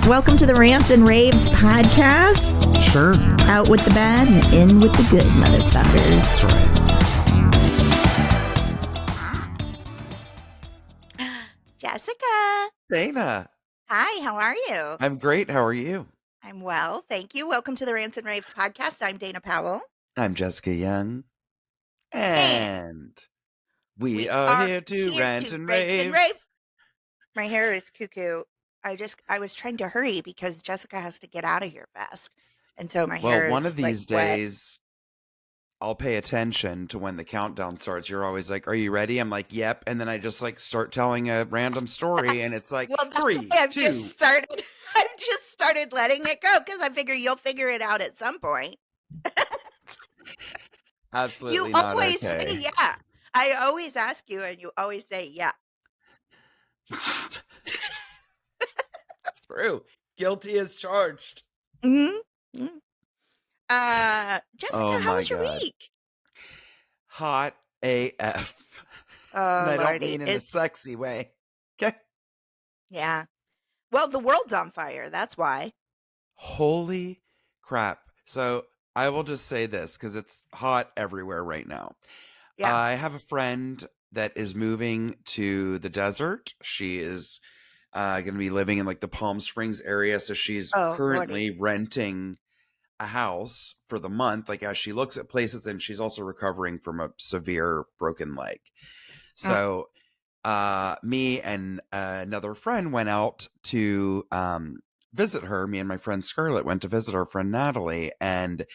Welcome to the Rants and Raves podcast. Sure. Out with the bad and in with the good, motherfuckers. That's right. Jessica. Dana. Hi, how are you? I'm great. How are you? I'm well, thank you. Welcome to the Rants and Raves podcast. I'm Dana Powell. I'm Jessica Young. And we are here to rant and rave. My hair is cuckoo. I was trying to hurry because Jessica has to get out of here fast. And so my hair is one of these wet. days, I'll pay attention to when the countdown starts. You're always like, are you ready? I'm like, yep. And then I just like start telling a random story and it's like, well, that's 3, why I've 2. just started letting it go because I figure you'll figure it out at some point. Absolutely you not always okay. say yeah. I always ask you and you always say yeah. That's true. Guilty as charged. Mm-hmm. Jessica, how was your week? Hot AF. Oh, and I don't Lordy. mean in a sexy way. Okay. Yeah. Well, the world's on fire. That's why. Holy crap. So I will just say this because it's hot everywhere right now. Yeah. I have a friend that is moving to the desert. She is going to be living in like the Palm Springs area. So she's currently renting a house for the month, like as she looks at places, and she's also recovering from a severe broken leg. So me and another friend went out to visit her. Me and my friend Scarlett went to visit our friend Natalie, and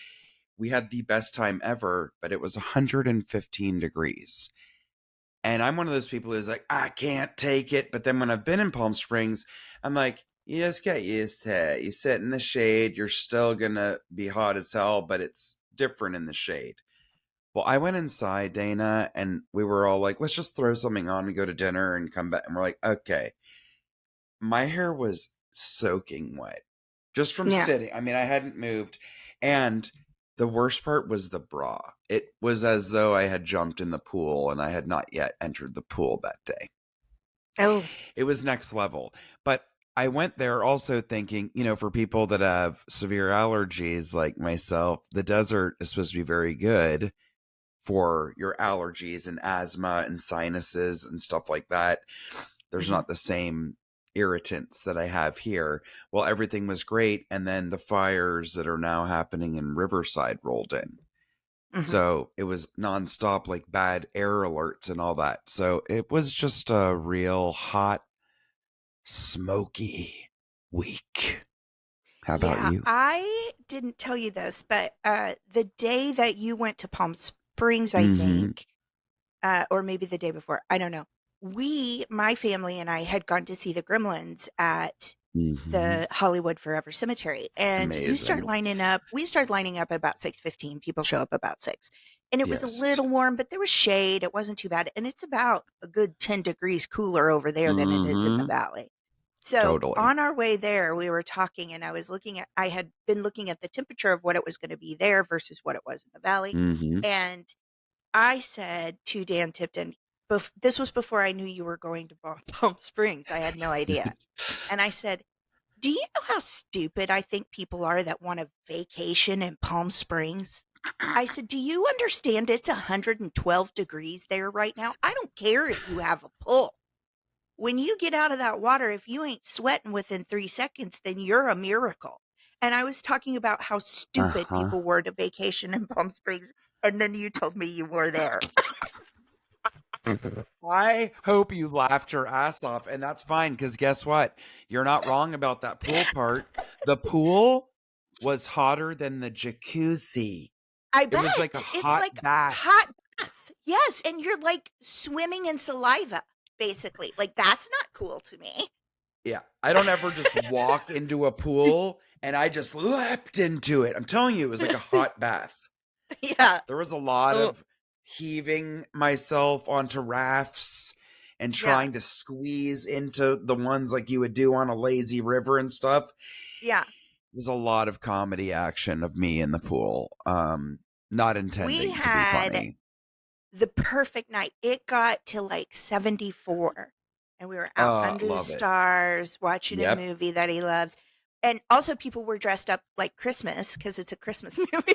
we had the best time ever, but it was 115 degrees. And I'm one of those people who's like, I can't take it. But then when I've been in Palm Springs, I'm like, you just get used to it. You sit in the shade. You're still going to be hot as hell, but it's different in the shade. Well, I went inside, Dana, and we were all like, let's just throw something on. We go to dinner and come back. And we're like, okay. My hair was soaking wet just from sitting. I mean, I hadn't moved. And the worst part was the bra. It was as though I had jumped in the pool and I had not yet entered the pool that day. Oh. It was next level. But I went there also thinking, for people that have severe allergies like myself, the desert is supposed to be very good for your allergies and asthma and sinuses and stuff like that. There's not the same irritants that I have here. Well, everything was great. And then the fires that are now happening in Riverside rolled in. So it was nonstop, like bad air alerts and all that. So it was just a real hot, smoky week. How about you? I didn't tell you this, but the day that you went to Palm Springs, I think, or maybe the day before, I don't know. My family and I had gone to see the Gremlins at the Hollywood Forever Cemetery. And you start lining up. We started lining up at about 6:15. People show up about 6. And it was a little warm, but there was shade. It wasn't too bad. And it's about a good 10 degrees cooler over there than it is in the valley. So on our way there, we were talking and I had been looking at the temperature of what it was going to be there versus what it was in the valley. And I said to Dan Tipton, this was before I knew you were going to Palm Springs. I had no idea. And I said, do you know how stupid I think people are that want a vacation in Palm Springs? I said, do you understand it's 112 degrees there right now? I don't care if you have a pool. When you get out of that water, if you ain't sweating within 3 seconds, then you're a miracle. And I was talking about how stupid people were to vacation in Palm Springs. And then you told me you were there. I hope you laughed your ass off, and that's fine, because guess what? You're not wrong about that pool part. The pool was hotter than the jacuzzi. I bet. It was like a hot bath. Hot bath. Yes, and you're like swimming in saliva, basically. Like, that's not cool to me. Yeah, I don't ever just walk into a pool, and I just leapt into it. I'm telling you, it was like a hot bath. Yeah. There was a lot of heaving myself onto rafts and trying to squeeze into the ones like you would do on a lazy river and stuff. Yeah. There's a lot of comedy action of me in the pool. Not intending to be funny. The perfect night. It got to like 74 and we were out under the stars watching a movie that he loves. and also people were dressed up like Christmas because it's a Christmas movie.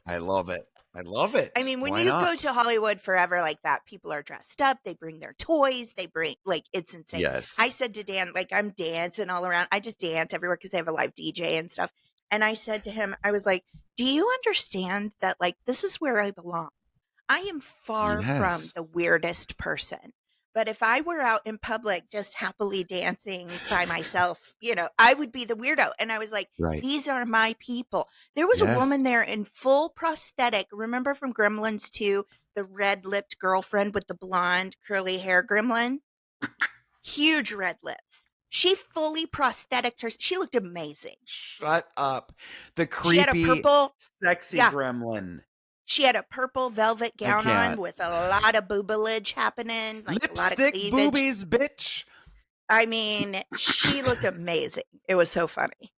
I love it. I love I it. mean, when Why you go not? to Hollywood forever like that, people are dressed up. They bring their toys. They bring, like, it's insane. I Yes. said to Dan, like, I'm dancing all around. I just dance everywhere because they have a live DJ and stuff. And I said to him, I was like, do you understand that, like, this is where I belong? I am far from Yes. the weirdest person. But if I were out in public just happily dancing by myself, I would be the weirdo. And I was like, Right. these are my people. There was a Yes. woman there in full prosthetic. Remember from Gremlins 2, the red lipped girlfriend with the blonde curly hair gremlin? Huge red lips. She fully prosthetic her. She looked amazing. Shut up. The She had a creepy, purple, sexy yeah, gremlin. she had a purple velvet I gown on can't. with a lot of boobage happening, like a lot of Lipstick cleavage. boobies, bitch. I mean, she looked amazing. It was so funny.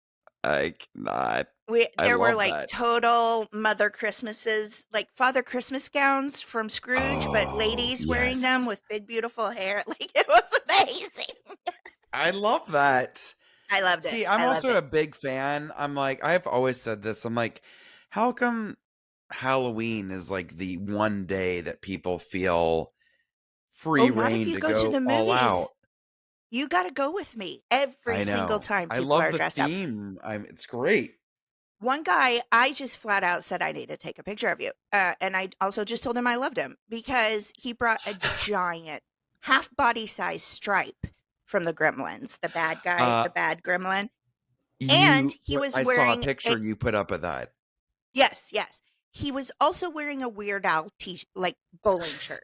I cannot. I There were love like that. total Mother Christmases, like Father Christmas gowns from Scrooge, but Oh, ladies wearing them yes. with big beautiful hair. Like, it was amazing. I love that. I loved it. See, I'm I loved also it. a big fan. I'm like, I've always said this. I'm like, how come Halloween is like the one day that people feel Oh, free not if reign you to go to go the all out? movies. You got to go with me every I single know. time I people love are the dressed up. theme. It's great. One guy, I just flat out said, I need to take a picture of you. And I also just told him I loved him because he brought a giant, half body size Stripe from the Gremlins, the bad guy, Uh, the bad gremlin. And he was I saw a wearing picture you put up of that. yes, yes. He was also wearing a Weird Al like bowling shirt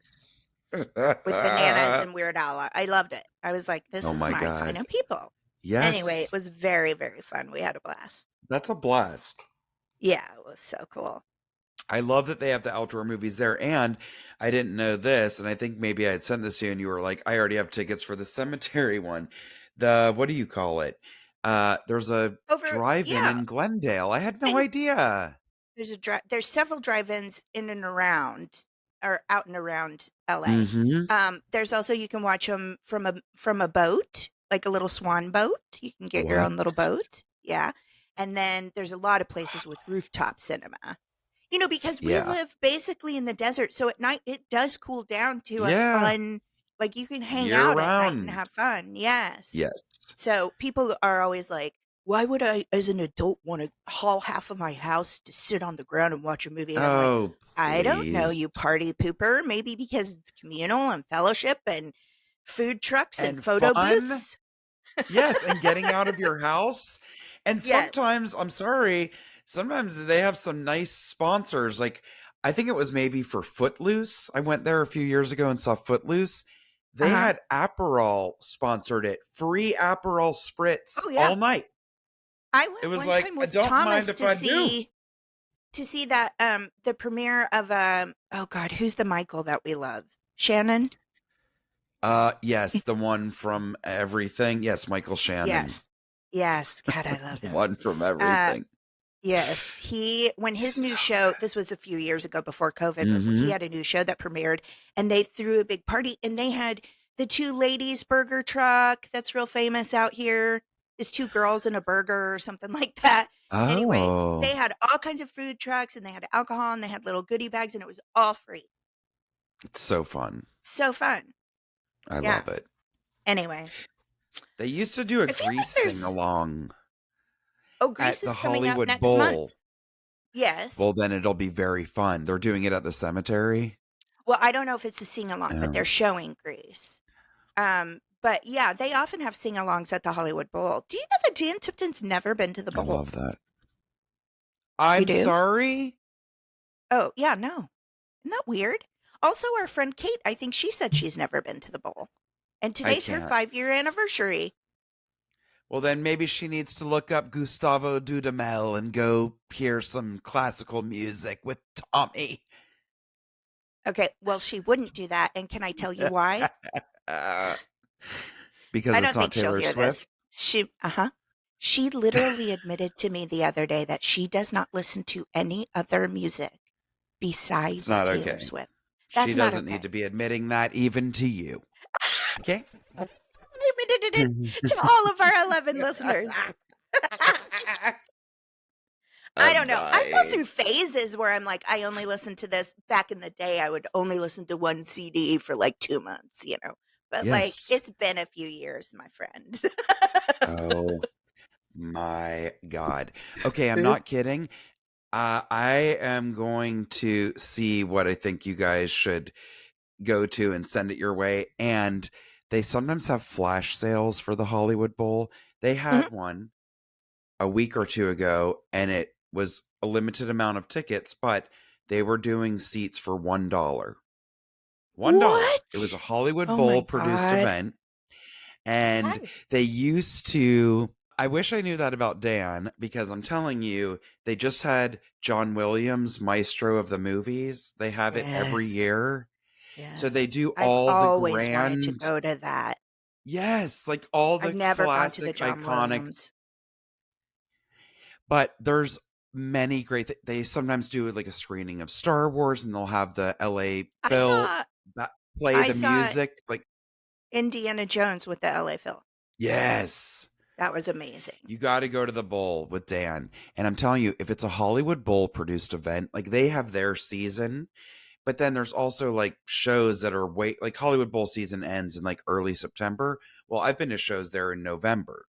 with bananas and Weird Al. I loved it. I was like, this Oh is my my kind God. of people. Anyway, it Yes. was very, very fun. We had a blast. That's a blast. Yeah, it was so cool. I love that they have the outdoor movies there. And I didn't know this, and I think maybe I had sent this to you, and you were like, I already have tickets for the cemetery one. What do you call it? There's a drive-in Yeah. in Glendale. I had no And idea. there's several drive-ins in and around or out and around LA. Mm-hmm. There's also, you can watch them from a boat, like a little swan boat. You can get your What? own little boat. Yeah. And then there's a lot of places with rooftop cinema. Because we Yeah. live basically in the desert, so at night it does cool down to a Yeah. fun, like, you can hang Year out at night and round. have fun. Yes. Yes. So people are always like, why would I, as an adult, want to haul half of my house to sit on the ground and watch a movie? And I'm like, Oh, I don't know, please. you party pooper. Maybe because it's communal and fellowship and food trucks and And photo fun. booths. Yes, and getting out of your house. And Yes. sometimes, I'm sorry, sometimes they have some nice sponsors. Like, I think it was maybe for Footloose. I went there a few years ago and saw Footloose. They had Aperol sponsored it. Free Aperol spritz Oh, yeah. all night. I It went was one like, time I with don't Thomas mind if I do. to see that the premiere of oh god, who's the Michael that we love? Shannon? Yes, the one from Everything. Yes, Michael Shannon. Yes. Yes. God, I love The him. one from Everything. Yes. When his new show, this was a few years ago before COVID, but he had a new show that premiered and they threw a big party and they had the two ladies burger truck that's real famous out here. It's two girls and a burger or something like that. Anyway, they Oh, had all kinds of food trucks and they had alcohol and they had little goodie bags and it was all free. it's so fun. So fun. I Yeah. love it. Anyway, They used to do a I feel like Grease there's sing-along Grease at the is coming out Hollywood next Bowl. month. Yes. Well, then it'll be very fun. They're doing it at the cemetery. Well, I don't know if it's a sing along, but they're showing Grease. But yeah, they often have sing alongs at the Hollywood Bowl. Do you know that Dan Tipton's never been to the I bowl? love that. You I'm do? sorry. Oh, yeah, no. Isn't that weird? Also, our friend Kate, I think she said she's never been to the bowl. And today's her can't. 5-year anniversary. Well, then maybe she needs to look up Gustavo Dudamel and go hear some classical music with Tommy. Okay, well, she wouldn't do that. And can I tell you why? Because I it's don't not think she'll Taylor hear Swift. this. She literally admitted to me the other day that she does not listen to any other music besides It's not Taylor okay. Swift. She doesn't need to be admitting that even to you. Okay? I admitted it to all of our 11 listeners. I I'm don't know. I go through dying. phases where I'm like, I only listen to this. Back in the day, I would only listen to one CD for like 2 months, But like, Yes. it's been a few years, my friend. Oh my God. Okay, I'm not kidding. I am going to see what I think you guys should go to and send it your way. And they sometimes have flash sales for the Hollywood Bowl. They Mhm. had one a week or two ago, and it was a limited amount of tickets, but they were doing seats for $1. $1. It was a What? Hollywood Oh Bowl my produced God. event. And Okay. they used to, I wish I knew that about Dan, because I'm telling you, they just had John Williams, Maestro of the Movies. They have it every Yes. year. So they Yes. do I've all the always wanted to grand, go to that. yes, like all I've the never gone to the classic, John iconic, Williams. but there's many great, they sometimes do like a screening of Star Wars, and they'll have the LA I Phil saw play I the saw music. Like, Indiana Jones with the LA Phil. yes. That was amazing. You got to go to the bowl with Dan. And I'm telling you, if it's a Hollywood Bowl produced event, like they have their season, but then there's also like shows that are like Hollywood Bowl season ends in like early September. Well, I've been to shows there in November.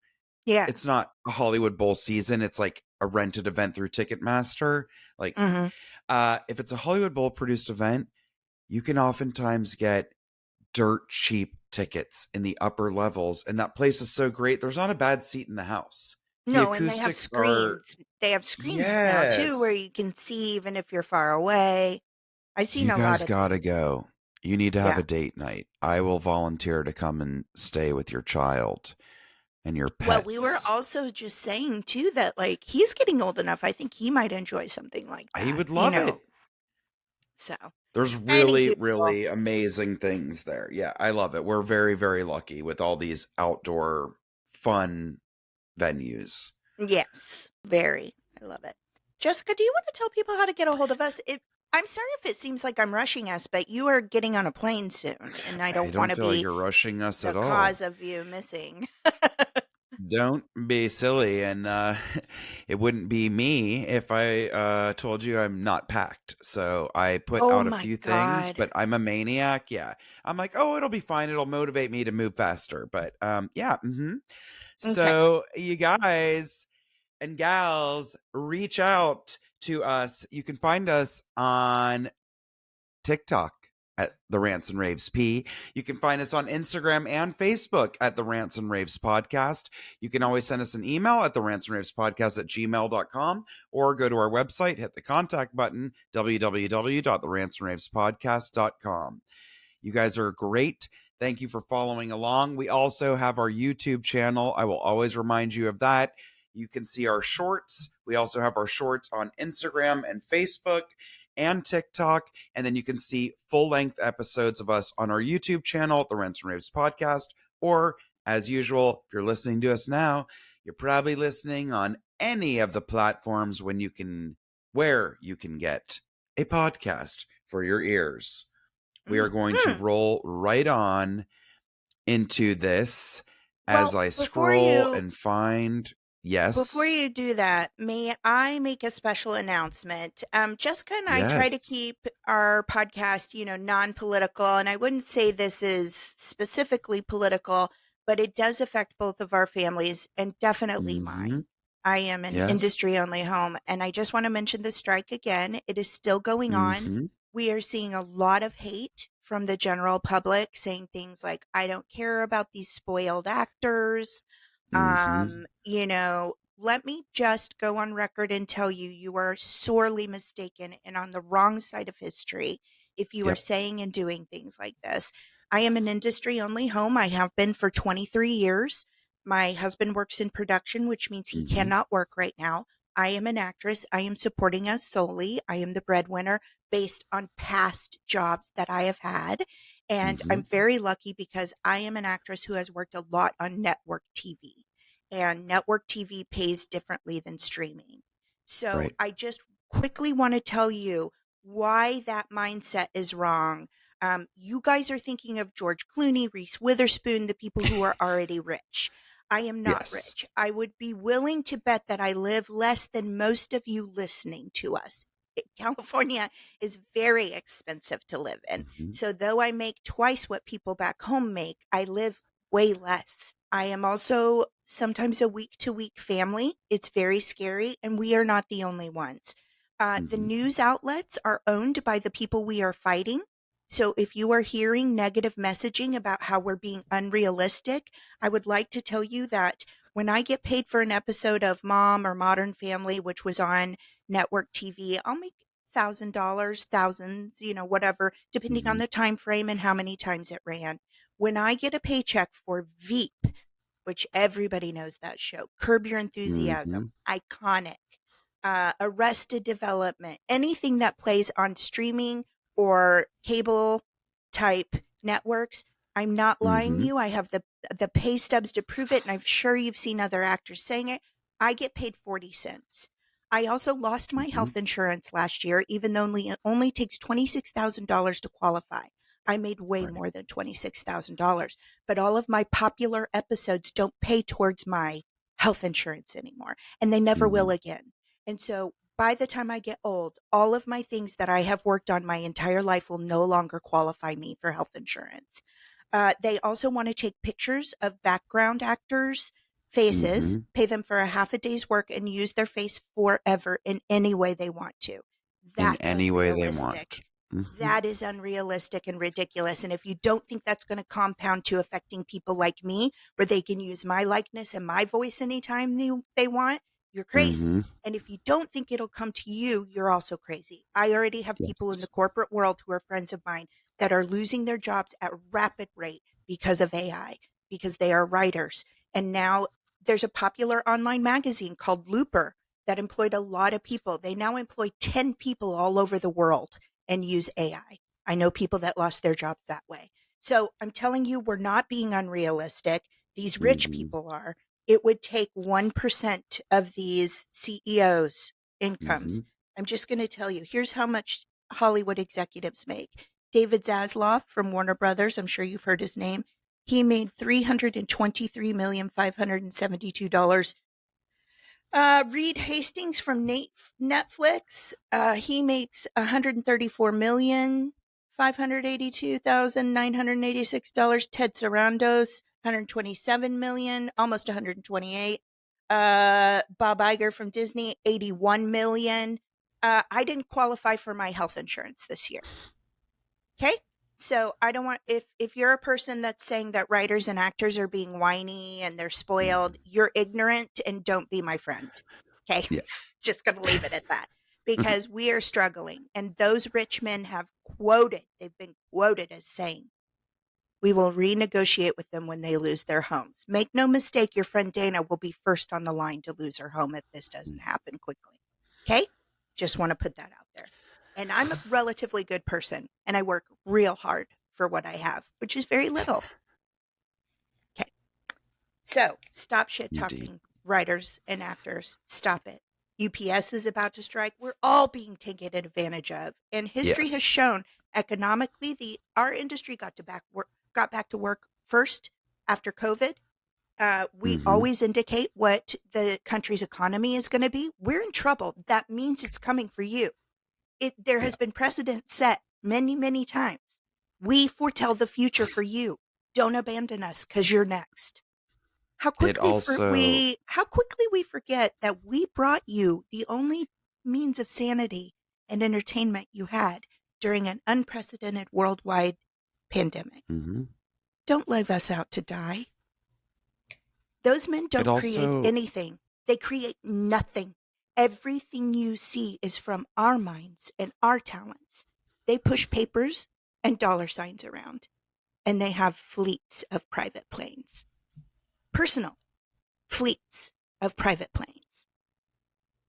Yeah. It's not a Hollywood Bowl season, it's like a rented event through Ticketmaster. Like, Mhm. if it's a Hollywood Bowl produced event, you can oftentimes get dirt cheap tickets in the upper levels, and that place is so great. There's not a bad seat in the house. The No, and they have acoustics are, screens. They have screens now too where yes. you can see even if you're far away. I've seen You a lot guys of gotta things. go. You need to have Yeah. a date night. I will volunteer to come and stay with your child and your Well, we were pets. also just saying too that like he's getting old enough. I think he might enjoy something like I that, would love it. So, There's really, anywho, really amazing things there. Yeah, I love it. We're very, very lucky with all these outdoor fun venues. yes, very. I love it. Jessica, do you want to tell people how to get a hold of us? I'm sorry if it seems like I'm rushing us, but you are getting on a plane soon, and I I don't want don't to feel like be you're rushing us the at all. cause of you missing. Don't be silly. And it wouldn't be me if I told you I'm not packed. So I put Oh out a my few things, God. but I'm a maniac. Yeah. I'm like, oh, it'll be fine. It'll motivate me to move faster. But yeah. Okay. So you guys and gals, reach out to us. You can find us on TikTok at the Rants and Raves P. You can find us on Instagram and Facebook at the Rants and Raves Podcast. You can always send us an email at the Rants and Raves Podcast at gmail.com, or go to our website, hit the contact button, www.therantsandravespodcast.com. You guys are great. Thank you for following along. We also have our YouTube channel. I will always remind you of that. You can see our shorts. We also have our shorts on Instagram and Facebook and TikTok. And then you can see full length episodes of us on our YouTube channel, the Rents and Raves Podcast. Or, as usual, if you're listening to us now, you're probably listening on any of the platforms where you can get a podcast for your ears. We are going to Mhm. roll right on into this as Well, I before scroll you and find. before Yes. you do that, may I make a special announcement? Jessica and I try to Yes. keep our podcast, non-political, and I wouldn't say this is specifically political, but it does affect both of our families and definitely Mm-hmm. mine. I am an Yes. industry-only home, and I just want to mention the strike again. It is still going on. Mm-hmm. We are seeing a lot of hate from the general public saying things like, "I don't care about these spoiled actors." Mm-hmm. Let me just go on record and tell you, you are sorely mistaken and on the wrong side of history if you are Yep. saying and doing things like this. I am an industry only home. I have been for 23 years. My husband works in production, which means he Mm-hmm. cannot work right now. I am an actress. I am supporting us solely. I am the breadwinner based on past jobs that I have had. And Mm-hmm. I'm very lucky because I am an actress who has worked a lot on network TV, and network TV pays differently than streaming. So Right. I just quickly want to tell you why that mindset is wrong. You guys are thinking of George Clooney, Reese Witherspoon, the people who are already rich. I am not Yes. rich. I would be willing to bet that I live less than most of you listening to us. California is very expensive to live in. Mm-hmm. So, though I make twice what people back home make, I live way less. I am also sometimes a week to week family. It's very scary, and we are not the only ones. The Mm-hmm. news outlets are owned by the people we are fighting. So, if you are hearing negative messaging about how we're being unrealistic, I would like to tell you that when I get paid for an episode of Mom or Modern Family, which was on network TV, I'll make $1,000, thousands, whatever, depending on Mm-hmm. the time frame and how many times it ran. When I get a paycheck for Veep, which everybody knows that show, Curb Your Mm-hmm. Enthusiasm, iconic, Arrested Development, anything that plays on streaming or cable type networks. I'm not lying to Mm-hmm. you. I have the pay stubs to prove it, and I'm sure you've seen other actors saying it. I get paid 40 cents. I also lost my Mm-hmm. health insurance last year, even though it only takes $26,000 to qualify. I made way Right. more than $26,000, but all of my popular episodes don't pay towards my health insurance anymore, and they never Mm-hmm. will again. And so by the time I get old, all of my things that I have worked on my entire life will no longer qualify me for health insurance. They also want to take pictures of background actors' faces, Mm-hmm. pay them for a half a day's work, and use their face forever in any way they want to. In That's any way they unrealistic. want. Mm-hmm. That is unrealistic and ridiculous. And if you don't think that's going to compound to affecting people like me, where they can use my likeness and my voice anytime they want, you're crazy. Mm-hmm. And if you don't think it'll come to you, you're also crazy. I already have people in the Yes. corporate world who are friends of mine that are losing their jobs at rapid rate because of AI, because they are writers. And now there's a popular online magazine called Looper that employed a lot of people. They now employ 10 people all over the world and use AI. I know people that lost their jobs that way. So I'm telling you, we're not being unrealistic. These rich Mm-hmm. people are. It would take 1% of these CEOs' Mm-hmm. incomes. I'm just going to tell you here's how much Hollywood executives make. David Zaslav from Warner Brothers, I'm sure you've heard his name. He made $323,572. Reed Hastings from Netflix. He makes $134,582,986. Ted Sarandos, 127 million, almost 128. Bob Iger from Disney, 81 million. I didn't qualify for my health insurance this year. Okay. So I don't want if you're a person that's saying that writers and actors are being whiny and they're spoiled, Mm-hmm. you're ignorant and don't be my friend. Okay. Yeah. Just going to leave it at that because we are struggling. And those rich men they've been quoted as saying, we will renegotiate with them when they lose their homes. Make no mistake, your friend Dana will be first on the line to lose her home if this doesn't happen quickly. Okay? Just want to put that out there. And I'm a relatively good person and I work real hard for what I have, which is very little. Okay. So stop shit Indeed. talking writers and actors. Stop it. UPS is about to strike. We're all being taken advantage of. And history has Yes. shown economically our industry got back to work first after COVID. We Mm-hmm. always indicate what the country's economy is going to be. We're in trouble. That means it's coming for you. There Yeah. has been precedent set many, many times. We foretell the future for you. Don't abandon us because you're next. How It quickly also we forget that we brought you the only means of sanity and entertainment you had during an unprecedented worldwide pandemic. mm-hmm. Don't leave us out to die. Those men It don't create also anything. They create nothing. Everything you see is from our minds and our talents. They push papers and dollar signs around, and they have fleets of private planes. Personal fleets of private planes.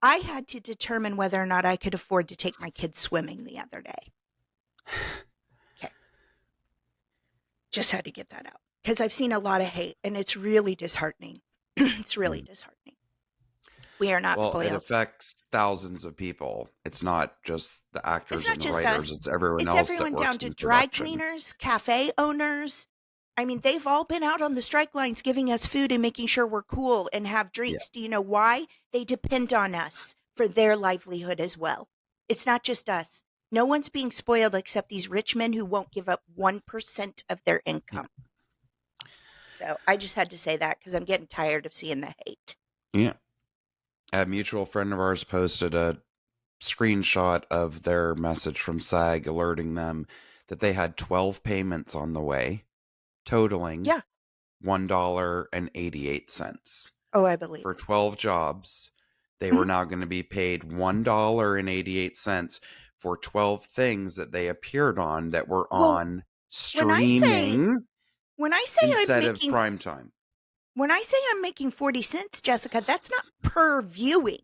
I had to determine whether or not I could afford to take my kids swimming the other day. Okay. Just had to get that out because I've seen a lot of hate and it's really disheartening. It's really disheartening. We are not well, it spoiled. affects thousands of people. It's not just the It's actors not and the just writers, us. it's everyone It's else that everyone works down to in dry production. cleaners, cafe owners, I mean, they've all been out on the strike lines giving us food and making sure we're cool and have Yeah. drinks. Do you know why? They depend on us for their livelihood as well. It's not just us. No one's being spoiled except these rich men who won't give up 1% of their Yeah. income. So I just had to say that because I'm getting tired of seeing the hate. Yeah. A mutual friend of ours posted a screenshot of their message from SAG alerting them that they had 12 payments on the way, totaling Yeah. $1.88. Oh, I believe For it. 12 jobs, they Mhm. were now going to be paid $1.88 for 12 things that they appeared on that were Well, on when I say streaming when I say I'm instead of making prime time. when I say I'm making 40 cents, Jessica, that's not per viewing.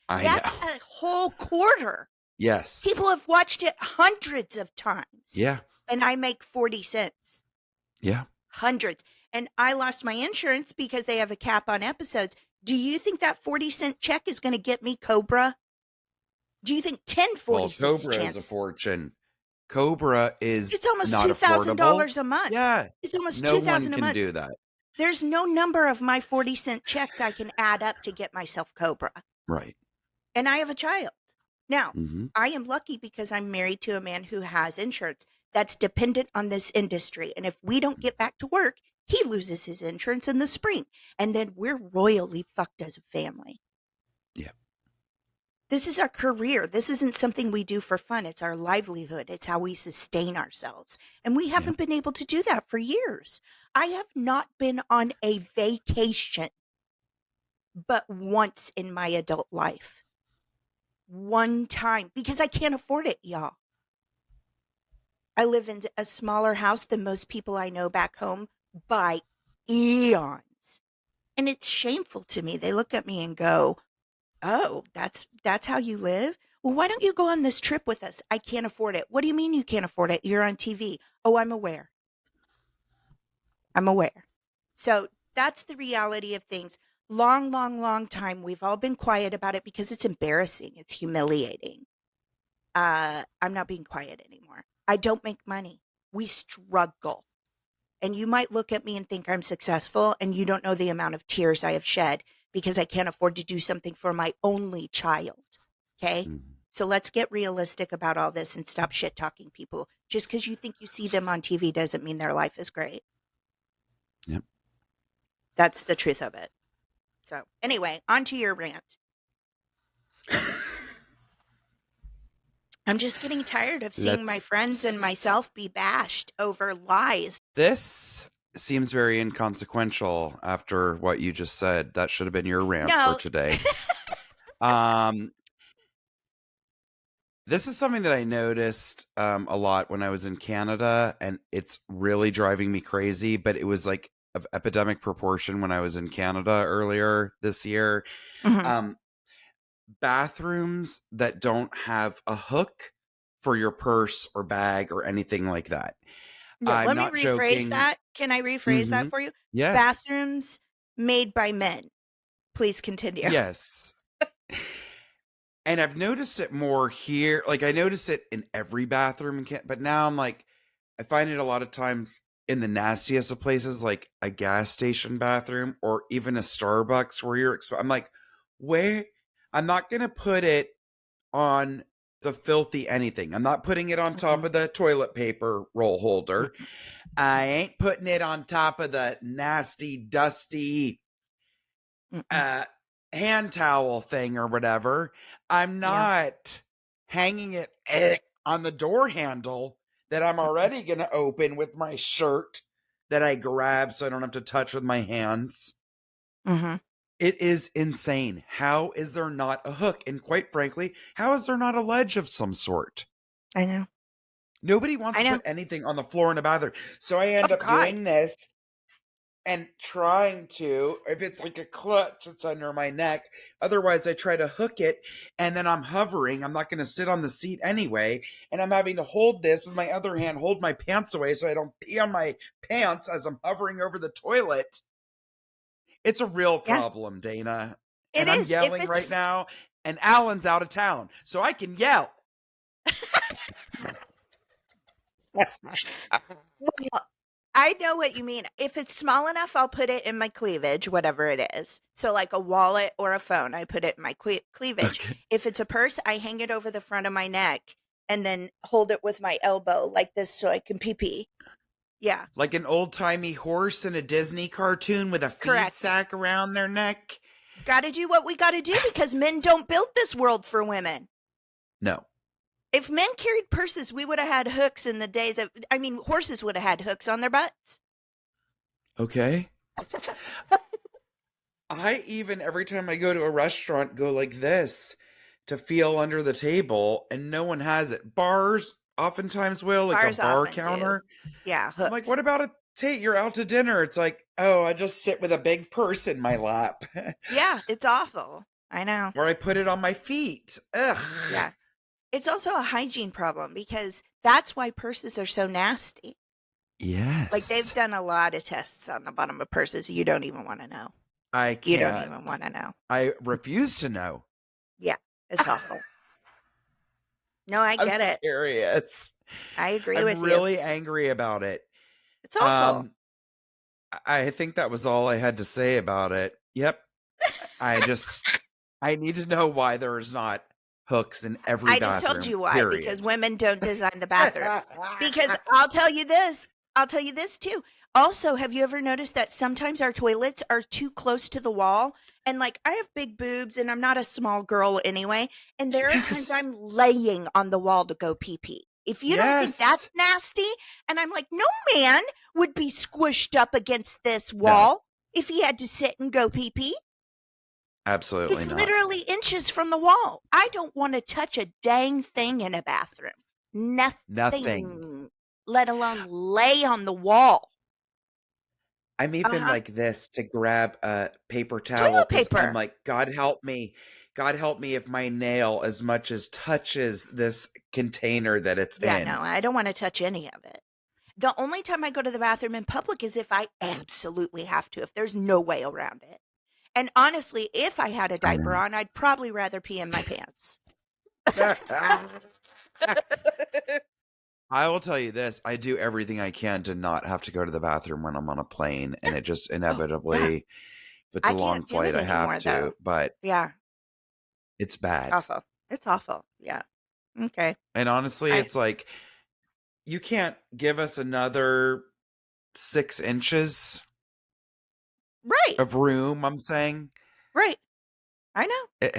I know. That's a whole quarter. Yes. People have watched it hundreds of times. Yeah. And I make 40 cents. Yeah. Hundreds. And I lost my insurance because they have a cap on episodes. Do you think that 40-cent check is going to get me Cobra? Do you think 10 Well, 40-cents Cobra is a chance? fortune. Cobra is It's almost not affordable. $2,000 a month. Yeah. It's almost No one $2,000 a can month. do that. There's no number of my 40-cent checks I can add up to get myself Cobra. Right. And I have a child. Now, Mm-hmm. I am lucky because I'm married to a man who has insurance that's dependent on this industry. And if we don't get back to work, he loses his insurance in the spring. And then we're royally fucked as a family. Yeah. This is our career. This isn't something we do for fun. It's our livelihood. It's how we sustain ourselves. And we haven't been able to do that for years. I have not been on a vacation but once in my adult life. One time because I can't afford it, y'all. I live in a smaller house than most people I know back home by eons. And it's shameful to me. They look at me and go, "Oh, that's how you live? Well, why don't you go on this trip with us?" I can't afford it. What do you mean you can't afford it? You're on TV. Oh, I'm aware. I'm aware. So that's the reality of things. Long, long, long time. We've all been quiet about it because it's embarrassing. It's humiliating. I'm not being quiet anymore. I don't make money. We struggle. And you might look at me and think I'm successful, and you don't know the amount of tears I have shed because I can't afford to do something for my only child. Okay? Mm-hmm. So let's get realistic about all this and stop shit talking people. Just because you think you see them on TV doesn't mean their life is great. Yep. That's the truth of it. So, anyway, on to your rant. I'm just getting tired of seeing my friends and myself be bashed over lies. This seems very inconsequential after what you just said. That should have been your rant for today. This is something that I noticed a lot when I was in Canada, and it's really driving me crazy, but it was like of epidemic proportion when I was in Canada earlier this year. Mm-hmm. Bathrooms that don't have a hook for your purse or bag or anything like that. No, I'm let me not rephrase joking. that. Can I rephrase that for you? Yes. Bathrooms made by men. Please continue. Yes. And I've noticed it more here. Like, I notice it in every bathroom, but now I'm like, I find it a lot of times in the nastiest of places, like a gas station bathroom or even a Starbucks where I'm like, where? I'm not going to put it on the filthy anything. I'm not putting it on top of the toilet paper roll holder. I ain't putting it on top of the nasty, dusty hand towel thing or whatever. I'm not hanging it on the door handle that I'm already going to open with my shirt that I grab so I don't have to touch with my hands. Mm-hmm. It is insane. How is there not a hook? And quite frankly, how is there not a ledge of some sort? I know. Nobody wants to put anything on the floor in a bathroom. So I end up doing this and trying to, if it's like a clutch, it's under my neck. Otherwise, I try to hook it and then I'm hovering. I'm not going to sit on the seat anyway. And I'm having to hold this with my other hand, hold my pants away so I don't pee on my pants as I'm hovering over the toilet. It's a real problem, Dana. And I'm yelling right now, and Alan's out of town, so I can yell. Well, I know what you mean. If it's small enough, I'll put it in my cleavage, whatever it is. So like a wallet or a phone, I put it in my cleavage. Okay. If it's a purse, I hang it over the front of my neck and then hold it with my elbow like this so I can pee. Yeah. Like an old-timey horse in a Disney cartoon with a feed sack around their neck. Gotta do what we gotta do because men don't build this world for women. No. If men carried purses, we would have had hooks in the days of, horses would have had hooks on their butts. Okay. I even, every time I go to a restaurant, go like this to feel under the table, and no one has it. Bars oftentimes will, like Bars a bar often counter. do. Yeah, hooks. I'm like, what about you're out to dinner? It's like, oh, I just sit with a big purse in my lap. Yeah, it's awful. I know. Or I put it on my feet. Ugh. Yeah. It's also a hygiene problem because that's why purses are so nasty. Yes. Like they've done a lot of tests on the bottom of purses. You don't even want to know. I can't. You don't even want to know. I refuse to know. Yeah, it's awful. No, I get it. Serious. I agree with you. I'm really angry about it. It's awful. I think that was all I had to say about it. Yep. I need to know why there's not hooks in every bathroom. I just told you why. Period. Because women don't design the bathroom. Because I'll tell you this too. Also, have you ever noticed that sometimes our toilets are too close to the wall? And like, I have big boobs and I'm not a small girl anyway. And there are times I'm laying on the wall to go pee pee. If you don't think that's nasty, and I'm like, no man would be squished up against this wall if he had to sit and go pee pee. Absolutely not. It's literally inches from the wall. I don't want to touch a dang thing in a bathroom. Nothing. Let alone lay on the wall. I'm even like this to grab a paper towel. Toilet paper. I'm like, God help me. God help me if my nail as much as touches this container that it's in. Yeah, no, I don't want to touch any of it. The only time I go to the bathroom in public is if I absolutely have to, if there's no way around it. And honestly, if I had a diaper on, I'd probably rather pee in my pants. I will tell you this. I do everything I can to not have to go to the bathroom when I'm on a plane. And it just inevitably, if it's a long flight, I have to. Though. But yeah, it's bad. Awful. It's awful. Yeah. Okay. And honestly, it's like, you can't give us another 6 inches of room, I'm saying. Right. I know.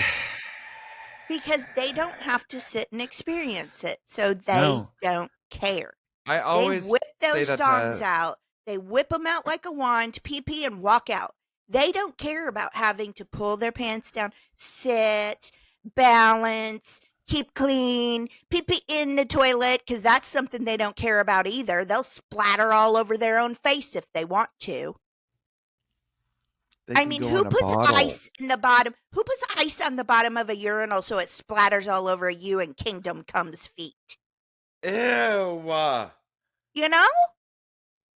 Because they don't have to sit and experience it. So they don't care. I always they whip those dongs out. They whip them out like a wand, pee and walk out. They don't care about having to pull their pants down, sit, balance, keep clean, pee in the toilet, because that's something they don't care about either. They'll splatter all over their own face if they want to. I mean, who puts ice in the bottom? Who puts ice on the bottom of a urinal so it splatters all over you and Kingdom Come's feet? Ew. You know?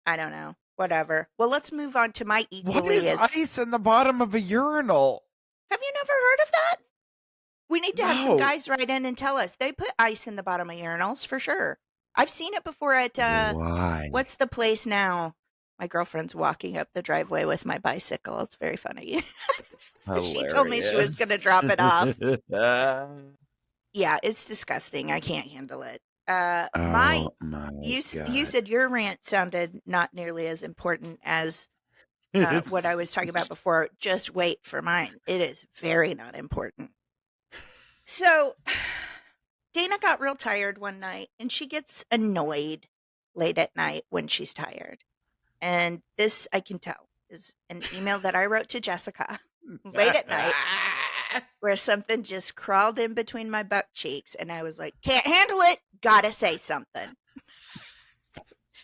I don't know. Whatever. Well, let's move on to my equally. What is ice in the bottom of a urinal? Have you never heard of that? We need to have some guys write in and tell us. They put ice in the bottom of urinals for sure. I've seen it before at why? What's the place now? My girlfriend's walking up the driveway with my bicycle. It's very funny. She told me she was going to drop it off. Yeah, it's disgusting. I can't handle it. You said your rant sounded not nearly as important as what I was talking about before. Just wait for mine. It is very not important. So Dana got real tired one night, and she gets annoyed late at night when she's tired. And this, I can tell, is an email that I wrote to Jessica late at night where something just crawled in between my butt cheeks. And I was like, can't handle it. Gotta say something.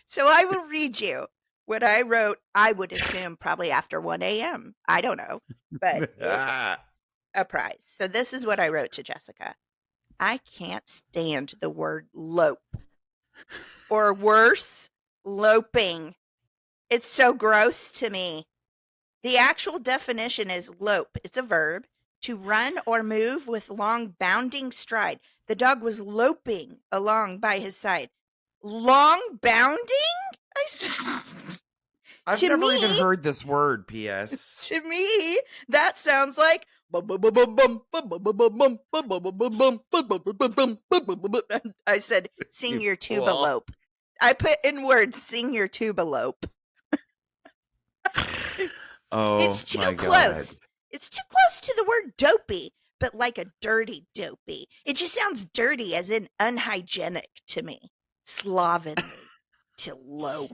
So I will read you what I wrote. I would assume probably after 1 a.m. I don't know, but a prize. So this is what I wrote to Jessica. I can't stand the word lope, or worse, loping. It's so gross to me. The actual definition is lope. It's a verb, to run or move with long bounding stride. The dog was loping along by his side. Long bounding? I said. I've To never even me, heard this word, P.S. to me, that sounds like I said, sing your tuba lope. I put in words, sing your tuba lope. Oh It's too my God. close. It's too close to the word dopey, but like a dirty dopey. It just sounds dirty, as in unhygienic to me. Slovenly to lope.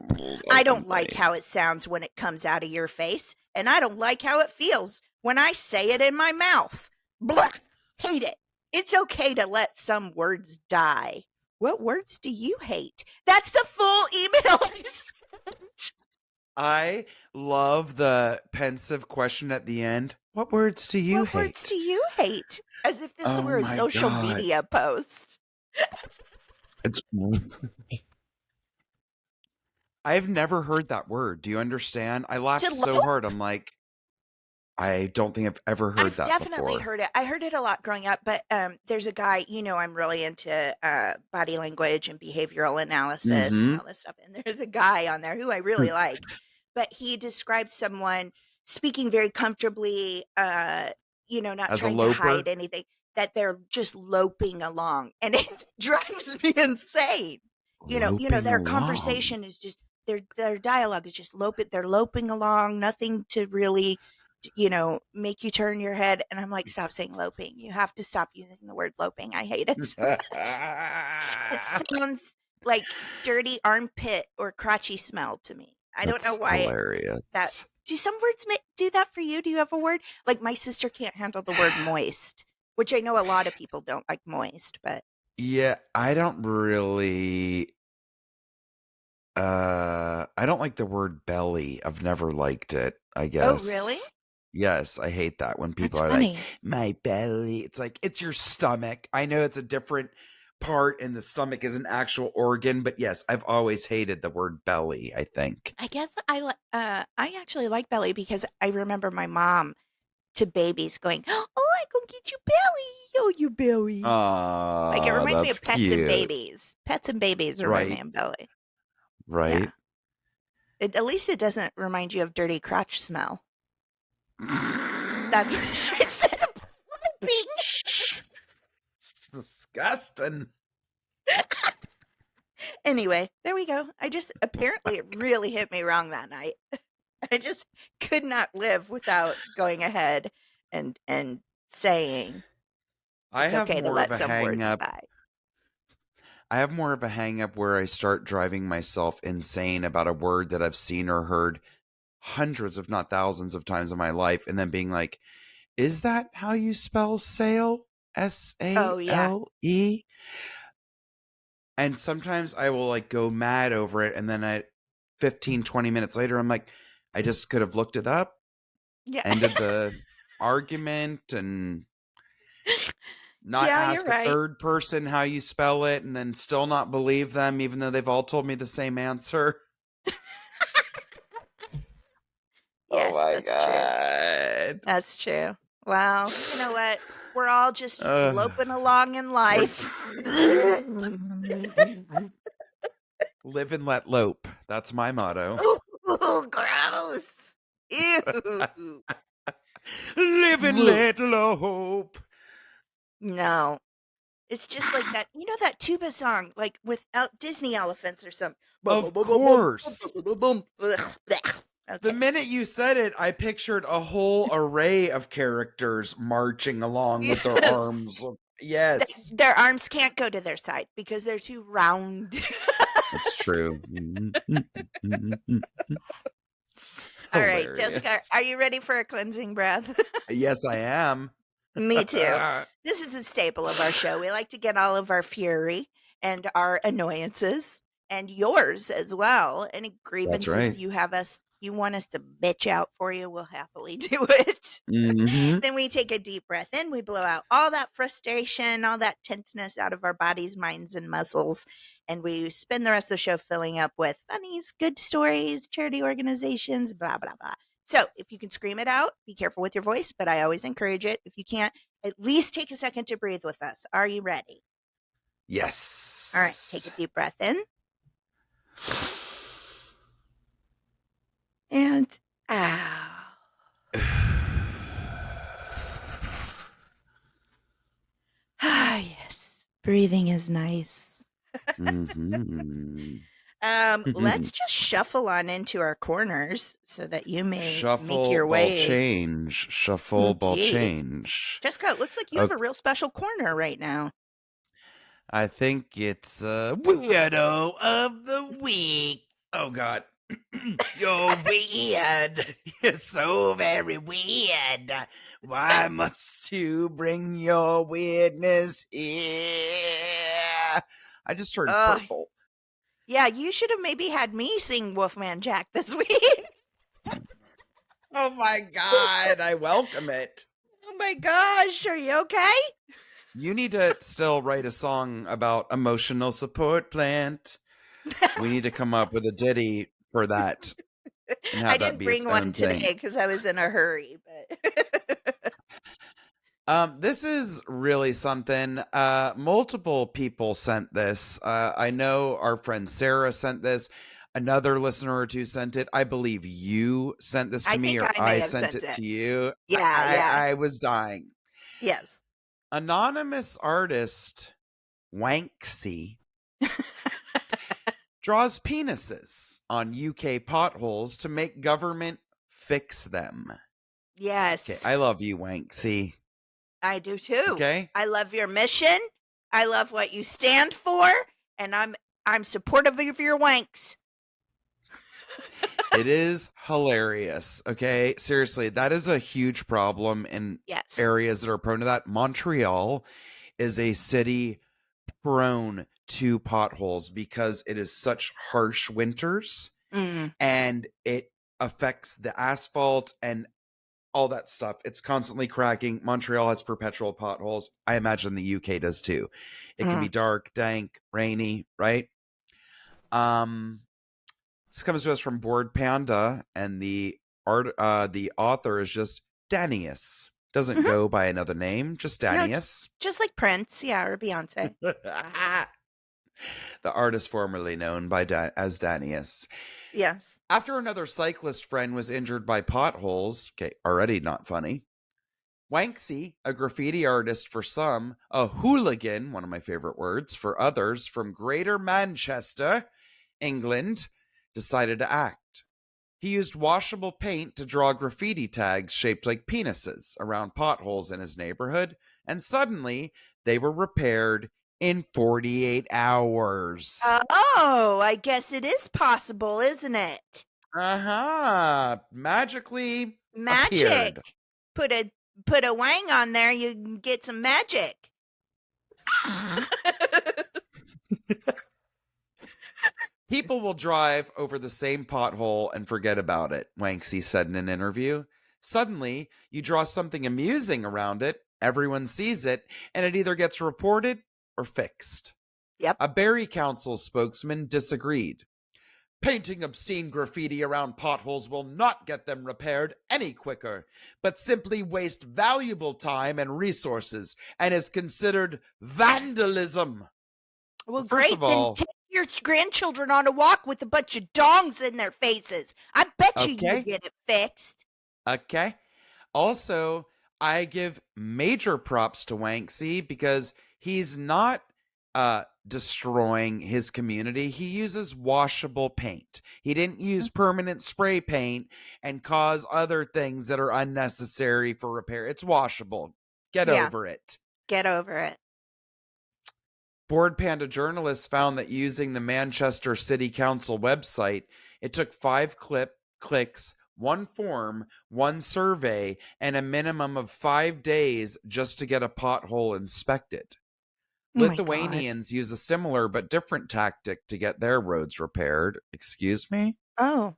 I don't like how it sounds when it comes out of your face, and I don't like how it feels when I say it in my mouth. Blah! Hate it. It's okay to let some words die. What words do you hate? That's the full email. I love the pensive question at the end. What words do you What hate? words do you hate? As if this Oh were a my social God. media post. It's I've never heard that word. Do you understand? I laughed so hard. I'm like, I don't think I've ever heard that definitely before. heard it. I heard it a lot growing up, but there's a guy, I'm really into body language and behavioral analysis and all this stuff. And there's a guy on there who I really like, but he describes someone speaking very comfortably, not As a trying to loper? hide anything, that they're just loping along. And it drives me insane. Their conversation is just, their dialogue is just they're loping along, nothing to really make you turn your head. And I'm like, stop saying loping. You have to stop using the word loping. I hate it. It sounds like dirty armpit or crotchy smell to me. I don't know why. Hilarious. Do some words do that for you? Do you have a word? Like my sister can't handle the word moist, which I know a lot of people don't like moist, but. Yeah, I don't really. I don't like the word belly. I've never liked it, I guess. Oh, really? Yes, I hate that when people are like, my belly. It's like, it's your stomach. I know it's a different part and the stomach is an actual organ, but yes, I've always hated the word belly, I think. I guess I actually like belly because I remember my mom to babies going, oh, I go get you belly. Oh, you belly. Like it reminds me of pets cute. and babies. Pets and babies remind me of belly. Right. Yeah. At least it doesn't remind you of dirty crotch smell. That's what I said. Disgusting. Anyway, there we go. Apparently it really hit me wrong that night. I just could not live without going ahead and saying it's okay to let some words die. I have more of a hang up where I start driving myself insane about a word that I've seen or heard hundreds, if not thousands of times in my life, and then being like, is that how you spell sale? S-A-L-E? Oh, yeah. And sometimes I will like go mad over it, and then at 15, 20 minutes later, I'm like, I just could have looked it up, ended the argument, and not ask a third person how you spell it, and then still not believe them, even though they've all told me the same answer. Yes, oh my God. That's true. Well, you know what? We're all just loping along in life. Live and let lope. That's my motto. Oh, gross. Ew. Live and let lope. No. It's just like that. You know that tuba song, like with Disney elephants or something? Of course. Okay. The minute you said it, I pictured a whole array of characters marching along with their arms. Yes. Their arms can't go to their side because they're too round. That's true. All right, Jessica, are you ready for a cleansing breath? Yes, I am. Me too. This is the staple of our show. We like to get all of our fury and our annoyances and yours as well. Any grievances you want us to bitch out for you, we'll happily do it. Then we take a deep breath in. We blow out all that frustration, all that tenseness out of our bodies, minds, and muscles. And we spend the rest of the show filling up with funnies, good stories, charity organizations, blah, blah, blah. So if you can scream it out, be careful with your voice, but I always encourage it. If you can't, at least take a second to breathe with us. Are you ready? Yes. All right. Take a deep breath in. And ah, ah, yes, breathing is nice. Mm-hmm. Let's just shuffle on into our corners so that you may make Shuffle, your ball way. change. Shuffle, ball Indeed. change. Jessica, it looks like you have a Okay. real special corner right now. I think it's Weirdo of the Week. Oh, God. You're weird. You're so very weird. Why must you bring your weirdness here? I just turned Uh, purple. yeah, you should have maybe had me sing Wolfman Jack this week. Oh my God, I welcome it. Oh my gosh, are you okay? You need to still write a song about emotional support plant. We need to come up with a ditty for that and I have that didn't be its bring one own today thing. because I was in a hurry, but This is really something. Multiple people sent this. I know our friend Sarah sent this. Another listener or two sent it. I believe you sent this to I me, think or I may I have sent sent it to it. you. Yeah, yeah. I was dying. Yes. Anonymous artist Wanksy draws penises on UK potholes to make government fix them. Okay, Yes. I love you, Wanksy. I do too. Okay? I love your mission. I love what you stand for, and I'm supportive of your wanks. It is hilarious. Okay. Seriously, that is a huge problem in Yes. areas that are prone to that. Montreal is a city prone to potholes because it is such harsh winters and it affects the asphalt and all that stuff. It's constantly cracking. Montreal has perpetual potholes. I imagine the UK does too. It can be dark, dank, rainy, right? This comes to us from Bored Panda, and the author is just Danius. Doesn't go by another name, just Danius. No, just like Prince, yeah, or Beyonce. The artist formerly known by as Danius. Yes. After another cyclist friend was injured by potholes, okay, already not funny, Wanksy, a graffiti artist for some, a hooligan, one of my favorite words, for others, from Greater Manchester, England, decided to act. He used washable paint to draw graffiti tags shaped like penises around potholes in his neighborhood, and suddenly they were repaired in 48 hours. Oh, I guess it is possible, isn't it? Magically Magic. appeared. Put a wang on there, you can get some magic. People will drive over the same pothole and forget about it, Wanksy said in an interview. Suddenly, you draw something amusing around it, everyone sees it, and it either gets reported or fixed. Yep. A Barrie Council spokesman disagreed. Painting obscene graffiti around potholes will not get them repaired any quicker, but simply waste valuable time and resources and is considered vandalism. Well, First great. of all, then take your grandchildren on a walk with a bunch of dongs in their faces. I bet you you'll get it fixed. Okay. Also, I give major props to Wanksy because he's not destroying his community. He uses washable paint. He didn't use permanent spray paint and cause other things that are unnecessary for repair. It's washable. Get over it. Get over it. Bored Panda journalists found that using the Manchester City Council website, it took 5 clicks, 1 form, 1 survey, and a minimum of 5 days just to get a pothole inspected. Lithuanians use a similar but different tactic to get their roads repaired. Excuse me? Oh.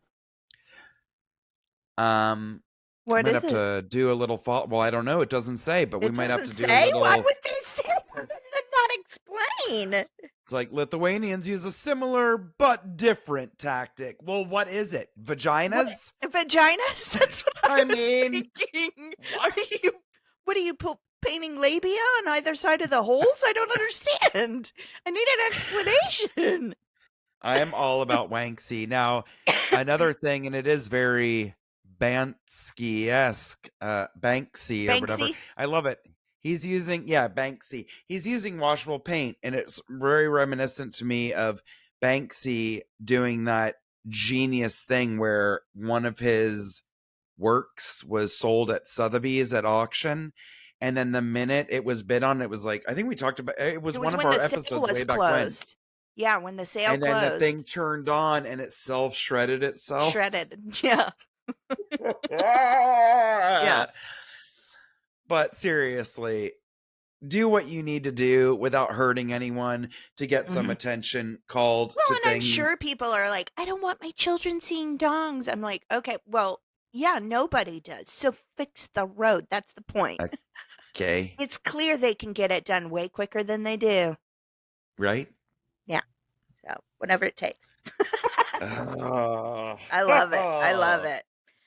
What might have to do a little well, I don't know. It doesn't say, but we might have to do a little. Why would they say something and not explain? It's like Lithuanians use a similar but different tactic. Well, what is it? Vaginas? Vaginas? That's what I mean, thinking. What are you painting labia on either side of the holes? I don't understand. I need an explanation. I am all about Wanksy. Now, Another thing, and it is very Banksy-esque, Banksy or whatever. Banksy. I love it. He's using, Banksy. He's using washable paint, and it's very reminiscent to me of Banksy doing that genius thing where one of his works was sold at Sotheby's at auction. And then the minute it was bid on, it was like, I think we talked about it was It one was of when our the sale episodes was way back when. closed. Yeah, when the sale And then the thing closed. turned on and it self shredded itself. Shredded. Yeah. Yeah. But seriously, do what you need to do without hurting anyone to get some attention called Well, to and I'm things. sure people are like, I don't want my children seeing dongs. I'm like, okay, well, yeah, nobody does. So fix the road. That's the point. Okay. It's clear they can get it done way quicker than they do. Right? Yeah. So whatever it takes. Oh. I love it. I love it.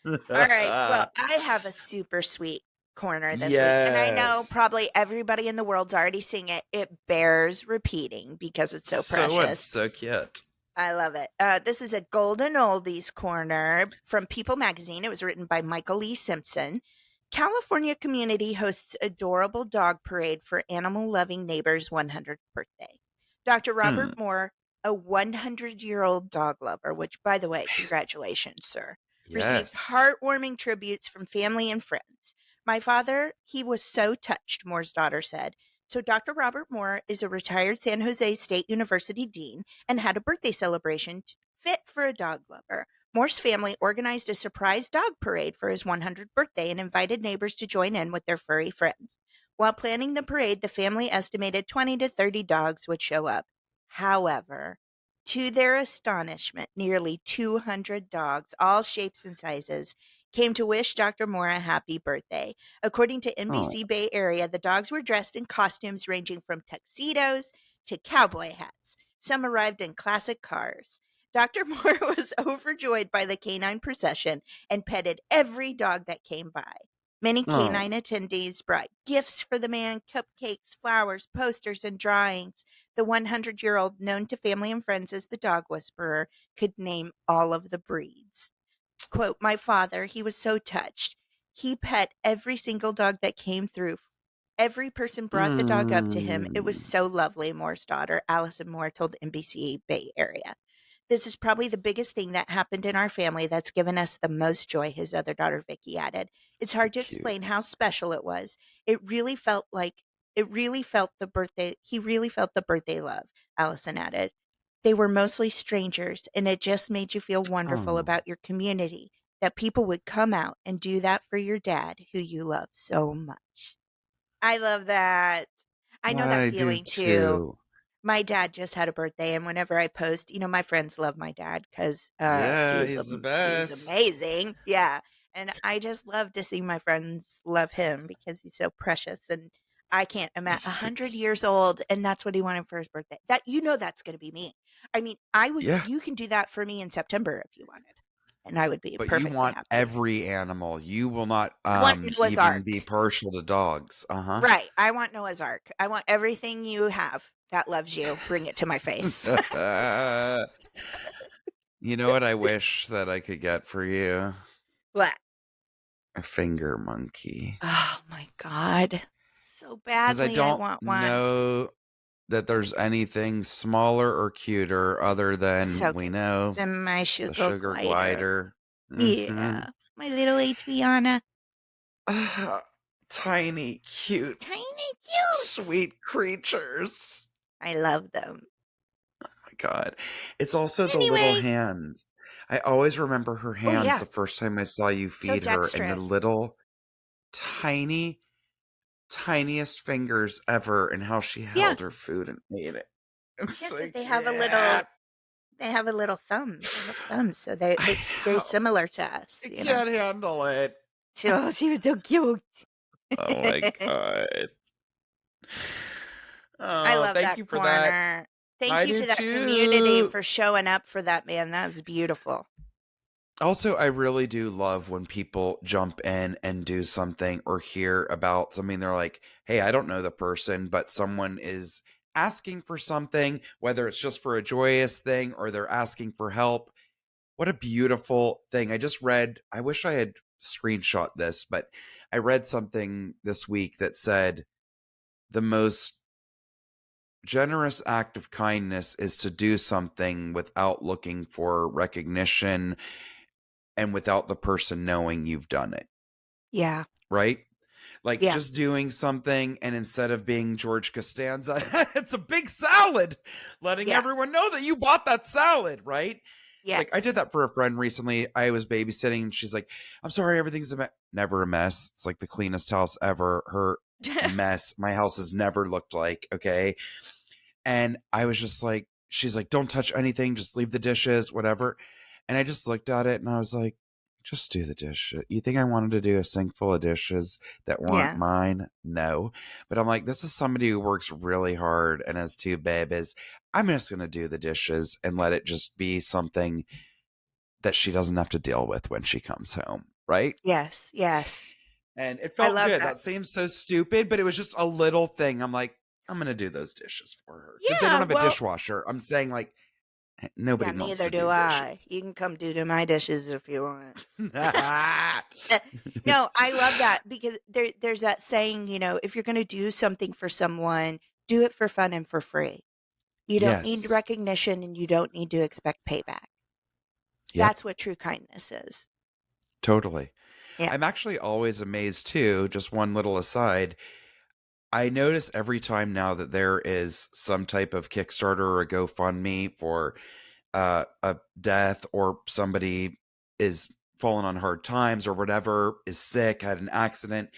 All right. Well, I have a super sweet corner this week. And I know Yes. probably everybody in the world's already seen it. It bears repeating because it's so precious. It's so cute. I love it. This is a Golden Oldies corner from People magazine. It was written by Michael Lee Simpson. California community hosts adorable dog parade for animal-loving neighbor's 100th birthday. Dr. Robert Moore, a 100-year-old dog lover, which, by the way, congratulations, sir, received heartwarming tributes from family and friends. My father, he was so touched, Moore's daughter said. So Dr. Robert Moore is a retired San Jose State University dean and had a birthday celebration fit for a dog lover. Moore's family organized a surprise dog parade for his 100th birthday and invited neighbors to join in with their furry friends. While planning the parade, the family estimated 20 to 30 dogs would show up. However, to their astonishment, nearly 200 dogs, all shapes and sizes, came to wish Dr. Moore a happy birthday. According to NBC Bay Area, the dogs were dressed in costumes ranging from tuxedos to cowboy hats. Some arrived in classic cars. Dr. Moore was overjoyed by the canine procession and petted every dog that came by. Many canine attendees brought gifts for the man, cupcakes, flowers, posters, and drawings. The 100-year-old, known to family and friends as the dog whisperer, could name all of the breeds. Quote, my father, he was so touched. He pet every single dog that came through. Every person brought the dog up to him. It was so lovely, Moore's daughter, Allison Moore, told NBC Bay Area. This is probably the biggest thing that happened in our family that's given us the most joy, his other daughter, Vicky, added. It's hard to explain how special it was. He really felt the birthday love, Allison added. They were mostly strangers, and it just made you feel wonderful about your community, that people would come out and do that for your dad, who you love so much. I love that. I know that feeling too. My dad just had a birthday, and whenever I post, my friends love my dad because he's the best. He's amazing. Yeah. And I just love to see my friends love him because he's so precious. And I can't imagine 100 years old, and that's what he wanted for his birthday. That's going to be me. I mean, you can do that for me in September if you wanted. And I would be perfectly happy. But you want every animal. You will not even be partial to dogs. Right. I want Noah's Ark. I want everything you have that loves you. Bring it to my face. You know what I wish that I could get for you? What? A finger monkey. Oh my God. So badly I want one. Know that there's anything smaller or cuter other than my sugar glider. Yeah. My little Adriana. Tiny, cute. Sweet creatures. I love them. Oh my God. It's also the little hands. I always remember her hands the first time I saw you feed her, and the little tiniest fingers ever, and how she held her food and ate it. It's they have a little thumb. They have thumbs, so it's very similar to us. I can't handle it. She was so cute. Oh my God. I love thank you for that. Thank you to that community for showing up for that, man. That was beautiful. Also, I really do love when people jump in and do something or hear about something. They're like, hey, I don't know the person, but someone is asking for something, whether it's just for a joyous thing or they're asking for help. What a beautiful thing. I wish I had screenshot this, but I read something this week that said the most generous act of kindness is to do something without looking for recognition and without the person knowing you've done it. Yeah. Right? Like Yeah. just doing something, and instead of being George Costanza, it's a big salad, letting Yeah. everyone know that you bought that salad, right? Like I did Yes. that for a friend recently. I was babysitting and she's like, I'm sorry, everything's never a mess. It's like the cleanest house ever. Her mess, my house has never looked like, okay? And I was just like, she's like, don't touch anything, just leave the dishes, whatever. And I just looked at it and I was like, just do the dishes. You think I wanted to do a sink full of dishes that weren't Yeah. mine? No. But I'm like, this is somebody who works really hard and has two babies. I'm just going to do the dishes and let it just be something that she doesn't have to deal with when she comes home. Right. Yes. Yes. And it I felt love good. that. That seems so stupid, but it was just a little thing. I'm like, I'm going to do those dishes for her because they don't Yeah. have a Well, dishwasher. I'm saying, like, yeah, nobody wants neither to do do dishes. I. You can come do my dishes if you want. No, I love that because there's that saying, if you're going to do something for someone, do it for fun and for free. You don't need Yes. recognition and you don't need to expect payback. Yep. That's what true kindness is. Totally. Yeah. I'm actually always amazed too. Just one little aside. I notice every time now that there is some type of Kickstarter or a GoFundMe for a death, or somebody is falling on hard times or whatever, is sick, had an accident,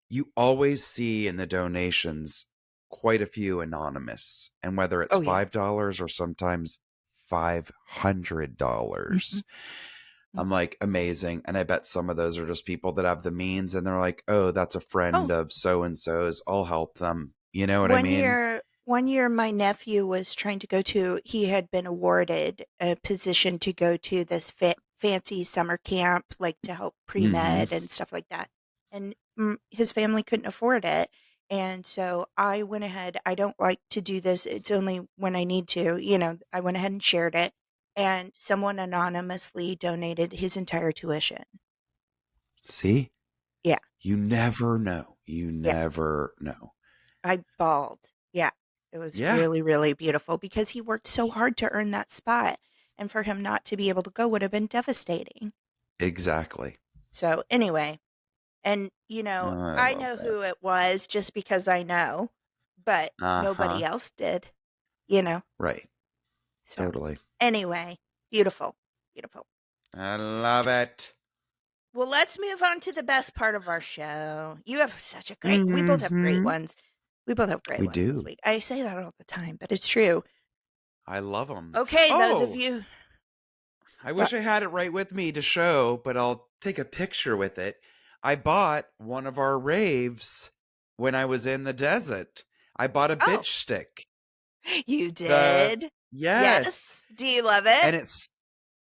you always see in the donations quite a few anonymous. And whether it's Oh, yeah. $5 or sometimes $500, I'm like, amazing. And I bet some of those are just people that have the means and they're like, oh, that's a friend Oh, of so and so's. I'll help them. You know what I one mean? year, one year, my nephew was trying to go to. He had been awarded a position to go to this fancy summer camp, like to help pre Mm-hmm. med and stuff like that. And his family couldn't afford it, and so I went ahead. I don't like to do this. It's only when I need to. I went ahead and shared it, and someone anonymously donated his entire tuition. See? Yeah, You never know. You yeah. never know. I bawled. Yeah. It was Yeah, really, really beautiful because he worked so hard to earn that spot. And for him not to be able to go would have been devastating. exactly. So, anyway, and, Oh, I I love know that. who it was just because I know, but Uh-huh. nobody else did, you know? Right. So, Totally. anyway, beautiful. Beautiful. I love it. Well, let's move on to the best part of our show. You have we both have great Mm-hmm. ones. We both have great We ones this do. week. I say that all the time, but it's true. I love them. Okay, those of Oh, you. I wish I had it right with me to show, but I'll take a picture with it. I bought one of our raves when I was in the desert. I bought a Oh, bitch stick. you The did? Yes. Yes. Do you love it? And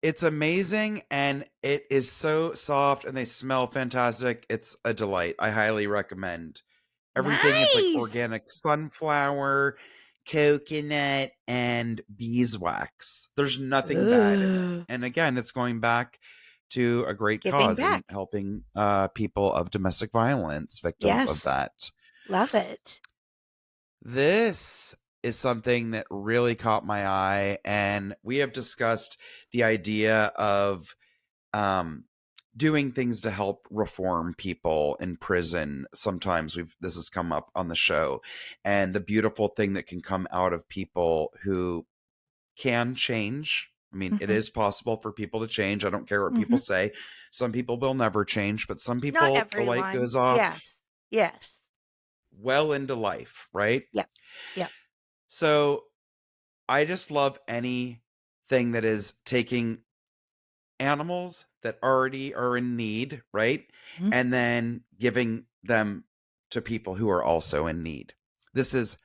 it's amazing, and it is so soft, and they smell fantastic. It's a delight. I highly recommend. Everything, it's like Nice. organic sunflower, coconut, and beeswax. There's nothing bad in it. Ooh. And again, it's going back to a great Giving cause and back. helping people of domestic violence, victims of Yes. that. Love it. This is something that really caught my eye, and we have discussed the idea of doing things to help reform people in prison. Sometimes this has come up on the show, and the beautiful thing that can come out of people who can change. I mean, it Mhm. is possible for people to change. I don't care what people Mhm. say. Some people will never change, but some Not people, the light everyone. goes off Yes. Yes. well into life, right? Yep. Yep. So I just love anything that is taking animals that already are in need, right? Mhm. And then giving them to people who are also in need. This is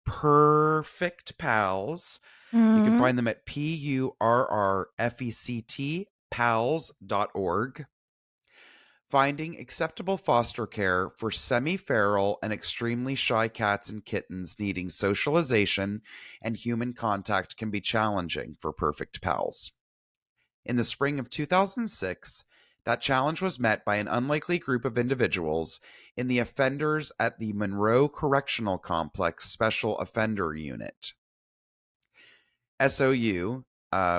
Perfect Pals. You can Mhm. find them at PURRFECT pals.org. Finding acceptable foster care for semi-feral and extremely shy cats and kittens needing socialization and human contact can be challenging for Perfect Pals. In the spring of 2006, that challenge was met by an unlikely group of individuals in the offenders at the Monroe Correctional Complex Special Offender Unit. SOU,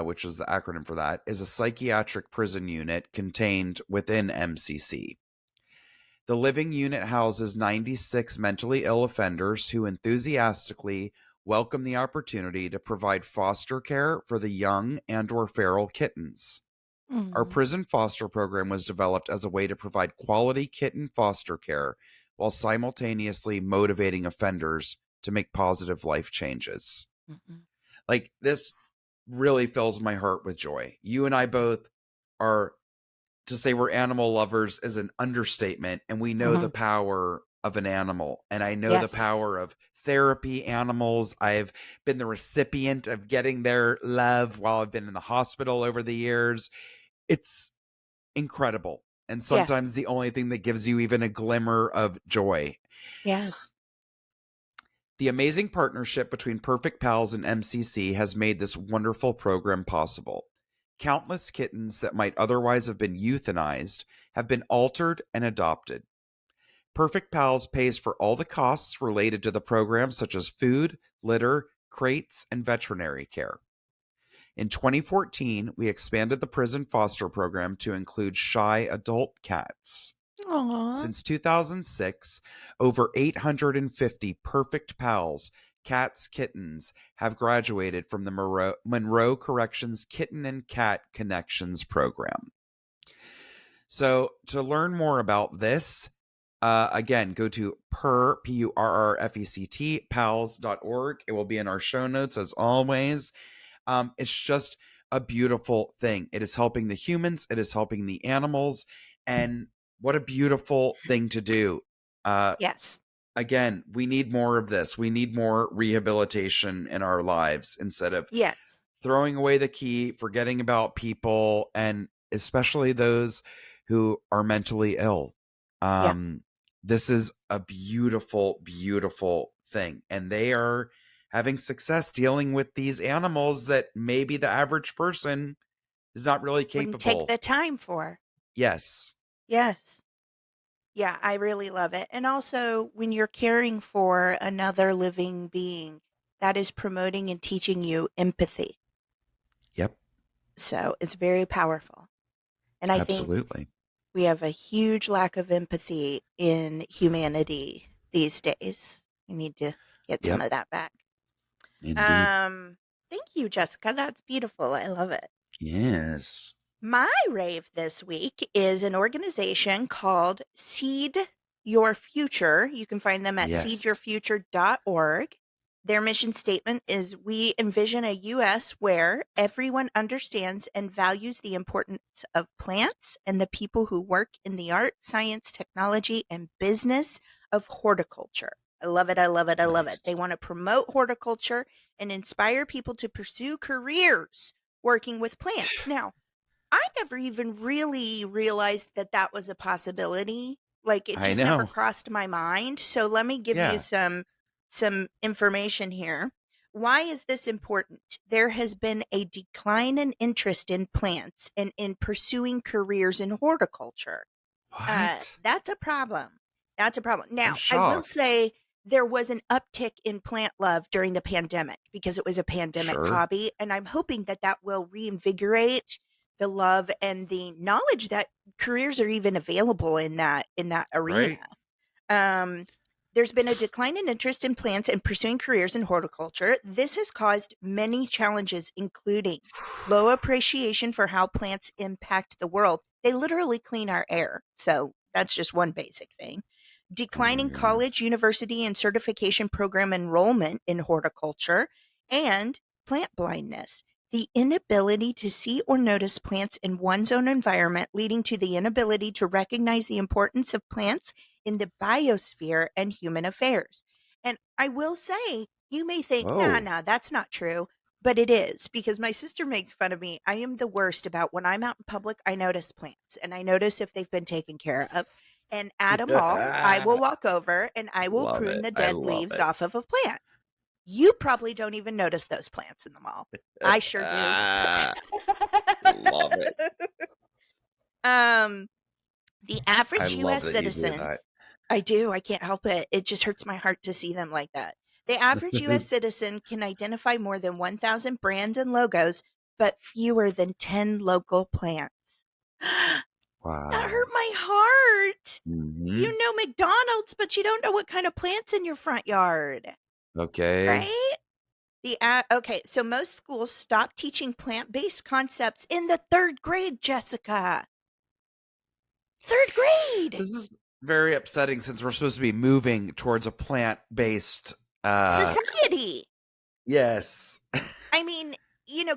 which is the acronym for that, is a psychiatric prison unit contained within MCC. The living unit houses 96 mentally ill offenders who enthusiastically welcome the opportunity to provide foster care for the young and or feral kittens. Our prison foster program was developed as a way to provide quality kitten foster care while simultaneously motivating offenders to make positive life changes. Like, this really fills my heart with joy. You and I both are, to say we're animal lovers is an understatement, and we know the power of an animal, and I know the power of therapy animals. I've been the recipient of getting their love while I've been in the hospital over the years. It's incredible, and sometimes the only thing that gives you even a glimmer of joy. Yes. The amazing partnership between Perfect Pals and MCC has made this wonderful program possible. Countless kittens that might otherwise have been euthanized have been altered and adopted. Perfect Pals pays for all the costs related to the program, such as food, litter, crates, and veterinary care. In 2014, we expanded the prison foster program to include shy adult cats. Aww. Since 2006, over 850 Perfect Pals, cats, kittens, have graduated from the Monroe Corrections Kitten and Cat Connections program. So to learn more about this, again, go to P-U-R-R-F-E-C-T, pals.org. It will be in our show notes as always. It's just a beautiful thing. It is helping the humans. It is helping the animals. And what a beautiful thing to do. Yes. Again, we need more of this. We need more rehabilitation in our lives instead of throwing away the key, forgetting about people, and especially those who are mentally ill. This is a beautiful, beautiful thing. And they are having success dealing with these animals that maybe the average person is not really capable. Wouldn't take the time for. Yes. Yes. Yeah, I really love it. And also, when you're caring for another living being, that is promoting and teaching you empathy. Yep. So it's very powerful. And I think we have a huge lack of empathy in humanity these days. We need to get some of that back. Indeed. Thank you, Jessica. That's beautiful. I love it. Yes. My rave this week is an organization called Seed Your Future. You can find them at seedyourfuture.org. Their mission statement is, we envision a U.S. where everyone understands and values the importance of plants and the people who work in the art, science, technology, and business of horticulture. I love it. I love it. I love it. They want to promote horticulture and inspire people to pursue careers working with plants. Now, I never even really realized that that was a possibility. Like, it just never crossed my mind. So let me give you some information here. Why is this important? There has been a decline in interest in plants and in pursuing careers in horticulture. That's a problem. That's a problem. Now, I will say there was an uptick in plant love during the pandemic because it was a pandemic hobby. And I'm hoping that that will reinvigorate the love and the knowledge that careers are even available in that arena. There's been a decline in interest in plants and pursuing careers in horticulture. This has caused many challenges, including low appreciation for how plants impact the world. They literally clean our air. So that's just one basic thing. Declining college, university, and certification program enrollment in horticulture, and plant blindness. The inability to see or notice plants in one's own environment, leading to the inability to recognize the importance of plants in the biosphere and human affairs. And I will say, you may think, nah, that's not true. But it is, because my sister makes fun of me. I am the worst about when I'm out in public, I notice plants and I notice if they've been taken care of. And at a mall, I will walk over and I will prune the dead leaves off of a plant. You probably don't even notice those plants in the mall. I sure do. Love it. The average I love U.S. that you do citizen, that. I do. I can't help it. It just hurts my heart to see them like that. The average U.S. citizen can identify more than 1,000 brands and logos, but fewer than 10 local plants. That hurt Wow. my heart. Mm-hmm. You know McDonald's, but you don't know what kind of plants in your front yard. Okay. Right? Okay, so most schools stop teaching plant-based concepts in the 3rd grade, Jessica. 3rd grade. This is very upsetting since we're supposed to be moving towards a plant-based society. Yes. I mean,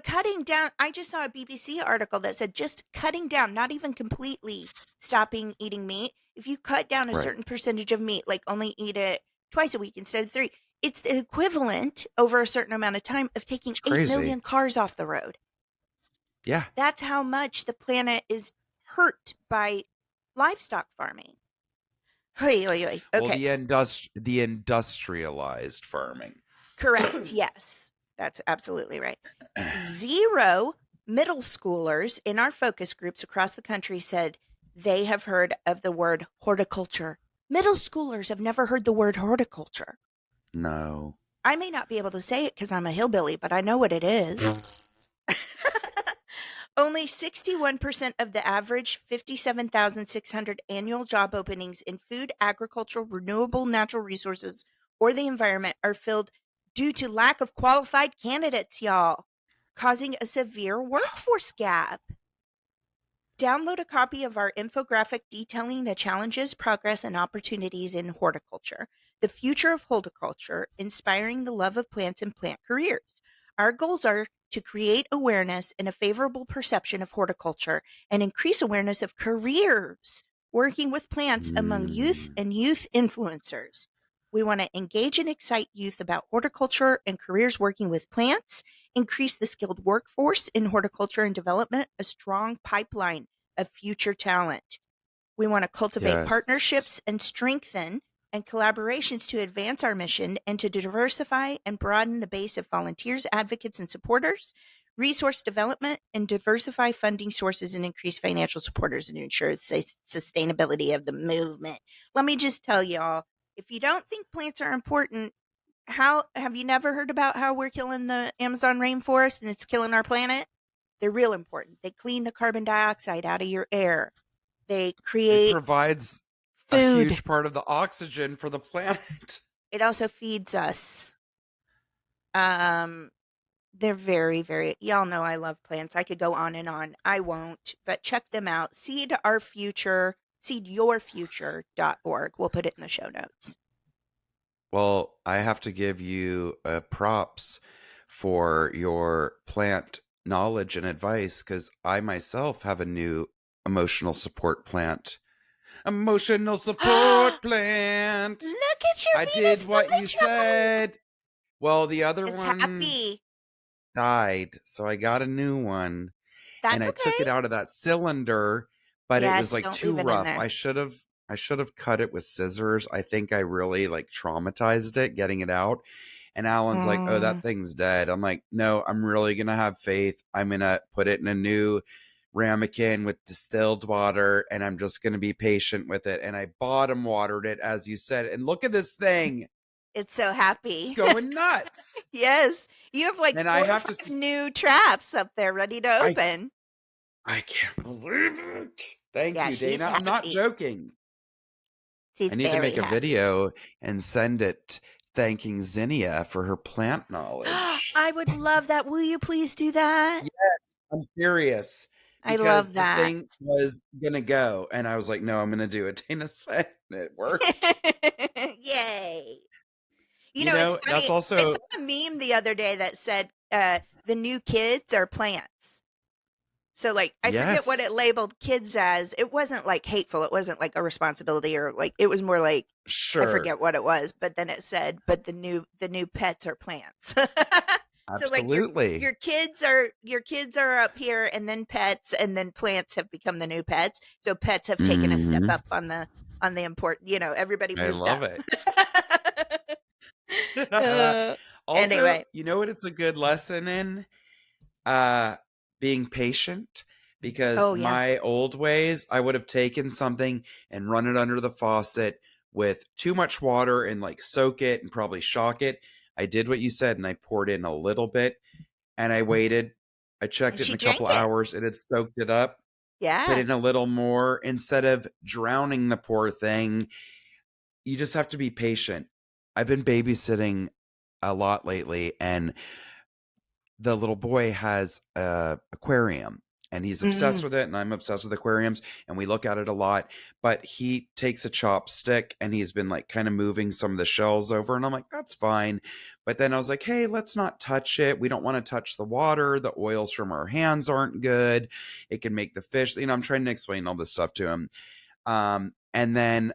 cutting down. I just saw a BBC article that said just cutting down, not even completely stopping eating meat. If you cut down a certain percentage of meat, like only eat it twice a week instead of 3, it's the equivalent over a certain amount of time of taking 8 million cars off the road. Yeah. That's how much the planet is hurt by livestock farming. Okay. Well, the industrialized farming. Correct. Yes. That's absolutely right. 0 middle schoolers in our focus groups across the country said they have heard of the word horticulture. Middle schoolers have never heard the word horticulture. No. I may not be able to say it because I'm a hillbilly, but I know what it is. Only 61% of the average 57,600 annual job openings in food, agriculture, renewable natural resources, or the environment are filled due to lack of qualified candidates, y'all, causing a severe workforce gap. Download a copy of our infographic detailing the challenges, progress, and opportunities in horticulture, the future of horticulture, inspiring the love of plants and plant careers. Our goals are to create awareness and a favorable perception of horticulture and increase awareness of careers working with plants among youth and youth influencers. We want to engage and excite youth about horticulture and careers working with plants, increase the skilled workforce in horticulture and development a strong pipeline of future talent. We want to cultivate partnerships and strengthen and collaborations to advance our mission and to diversify and broaden the base of volunteers, advocates, and supporters, resource development, and diversify funding sources and increase financial supporters and ensure sustainability of the movement. Let me just tell y'all, if you don't think plants are important, how have you never heard about how we're killing the Amazon rainforest and it's killing our planet? They're real important. They clean the carbon dioxide out of your air. They create It provides food. A huge part of the oxygen for the planet. It also feeds us. They're very, very, y'all know I love plants. I could go on and on. I won't, but check them out. seedyourfuture.org. We'll put it in the show notes. Well, I have to give you props for your plant knowledge and advice because I myself have a new emotional support plant. Emotional support plant. Look at your I did what you said. Well, the other one died, so I got a new one. And I took it out of that cylinder, but it was like too rough. I should have cut it with scissors. I think I really like traumatized it getting it out. And Alan's like, "Oh, that thing's dead." I'm like, "No, I'm really gonna have faith. I'm gonna put it in a new ramekin with distilled water, and I'm just gonna be patient with it." And I bottom watered it, as you said. And look at this thing. It's so happy. It's going nuts. Yes. You have like 4 or 5 new traps up there ready to open. I can't believe it. Thank you, Dana. I'm not joking. I need to make a video and send it thanking Zinnia for her plant knowledge. I would love that. Will you please do that? Yes, I'm serious. I love that. The thing was going to go, and I was like, no, I'm going to do it. Dana said it worked. Yay. You know, it's funny. That's also... I saw a meme the other day that said the new kids are plants. So, like, I forget what it labeled kids as. It wasn't, like, hateful. It wasn't, like, a responsibility or, like, it was more like, I forget what it was. But then it said, but the new pets are plants. Absolutely. So, like, your kids are up here, and then pets, and then plants have become the new pets. So pets have taken a step up on the important, everybody moved up. I love it. Also, Anyway. you know what it's a good lesson in? Uh Being patient, because Oh, yeah. my old ways, I would have taken something and run it under the faucet with too much water and like soak it and probably shock it. I did what you said and I poured in a little bit and I waited. I checked And it in she a drank couple it. hours. It had soaked it up. Put Yeah. in a little more instead of drowning the poor thing. You just have to be patient. I've been babysitting a lot lately, and the little boy has a aquarium and he's obsessed Mm. with it, and I'm obsessed with aquariums, and we look at it a lot. But he takes a chopstick and he's been like kind of moving some of the shells over, and I'm like, that's fine. But then I was like, hey, let's not touch it. We don't want to touch the water. The oils from our hands aren't good. It can make the fish, I'm trying to explain all this stuff to him. And then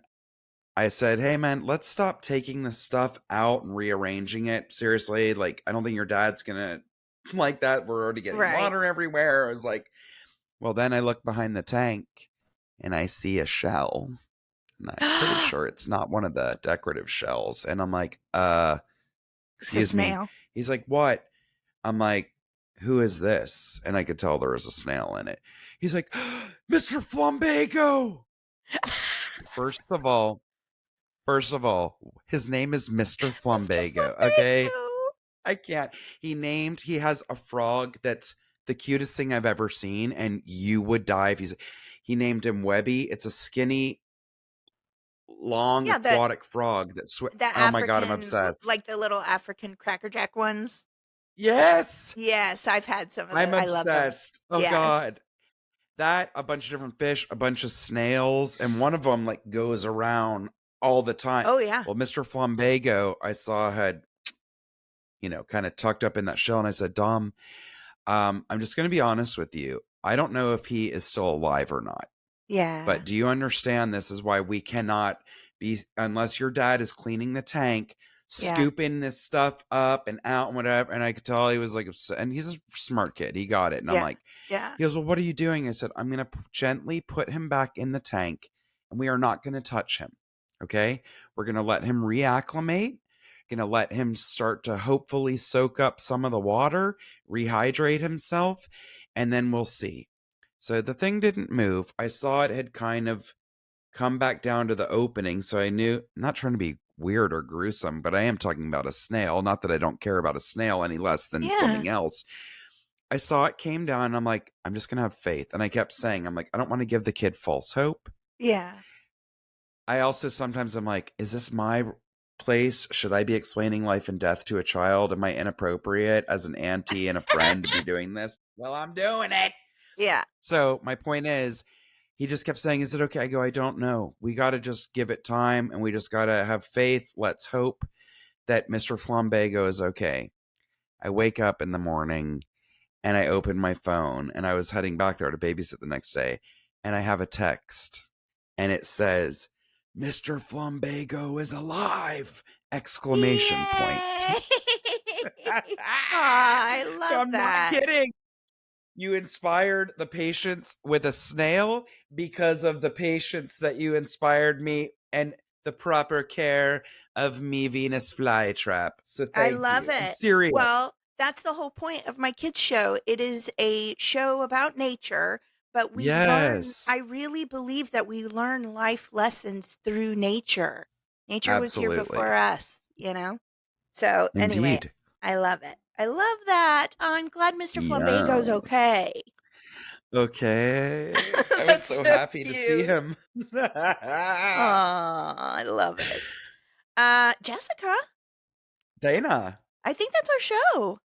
I said, hey, man, let's stop taking this stuff out and rearranging it. Seriously, like, I don't think your dad's going to like that. We're already getting Right. water everywhere. I was like, well, then I look behind the tank and I see a shell. And I'm pretty sure it's not one of the decorative shells. And I'm like, It's a excuse me. snail. He's like, what? I'm like, who is this? And I could tell there was a snail in it. He's like, Mr. Flumbago. First of all, his name is Mr. Flumbago, okay? I can't. He has a frog that's the cutest thing I've ever seen, and you would die if he named him Webby. It's a skinny, long Yeah, the aquatic frog oh my God, I'm African, obsessed. like the little African Cracker Jack ones. Yes! Yes, I've had some of those. I'm I love them. obsessed. Oh Yes. God. That, a bunch of different fish, a bunch of snails, and one of them like goes around all the time. Oh, yeah. Well, Mr. Flumbago, I saw had, kind of tucked up in that shell, and I said, Dom, I'm just going to be honest with you. I don't know if he is still alive or not. Yeah. But do you understand this is why we cannot be, unless your dad is cleaning the tank, scooping this stuff up and out and whatever. And I could tell he was like, and he's a smart kid. He got it. And I'm like, yeah. He goes, well, what are you doing? I said, I'm going to gently put him back in the tank and we are not going to touch him. Okay. We're going to let him reacclimate. Going to let him start to hopefully soak up some of the water, rehydrate himself, and then we'll see. So the thing didn't move. I saw it had kind of come back down to the opening. So I knew, I'm not trying to be weird or gruesome, but I am talking about a snail. Not that I don't care about a snail any less than something else. I saw it came down and I'm like, I'm just going to have faith. And I kept saying, I'm like, I don't want to give the kid false hope. Yeah. I also sometimes I'm like, is this my place? Should I be explaining life and death to a child? Am I inappropriate as an auntie and a friend to be doing this? Well, I'm doing it. Yeah. So my point is, he just kept saying, is it okay? I go, I don't know. We got to just give it time and we just got to have faith. Let's hope that Mr. Flumbago is okay. I wake up in the morning and I open my phone and I was heading back there to babysit the next day. And I have a text and it says, Mr. Flumbago is alive! Exclamation point. I love so I'm that. not kidding. You inspired the patience with a snail because of the patience that you inspired me and the proper care of me Venus flytrap. So thank you. I love it. I'm serious. Well, that's the whole point of my kids' show. It is a show about nature, but we learn. I really believe that we learn life lessons through nature. Nature was here before us, So anyway, Indeed. I love it. I love that. I'm glad Mr. Flumbago's okay. Okay. I was so happy to see him. I love it. Jessica. Dana. I think that's our show.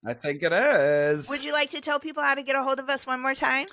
I think it is. Would you like to tell people how to get a hold of us one more time?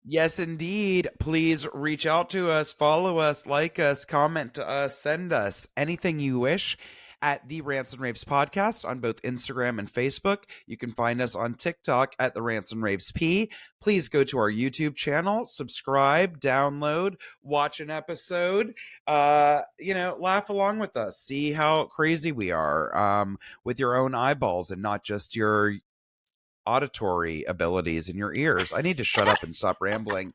Yes, indeed. Please reach out to us, follow us, like us, comment to us, send us anything you wish at the Rants and Raves podcast on both Instagram and Facebook. You can find us on TikTok at the Rants and Raves P. Please go to our YouTube channel, subscribe, download, watch an episode, laugh along with us, see how crazy we are with your own eyeballs and not just your auditory abilities in your ears. I need to shut up and stop rambling.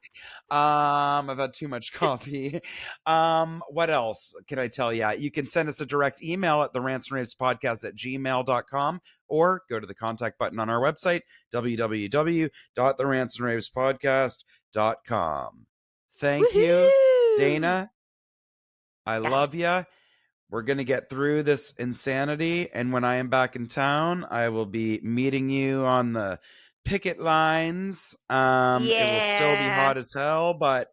I've had too much coffee. What else can I tell you? You can send us a direct email at therantsandravespodcast@gmail.com, or go to the contact button on our website, www.therantsandravespodcast.com. Thank you, Dana. I love you. We're going to get through this insanity. And when I am back in town, I will be meeting you on the picket lines. It will still be hot as hell, but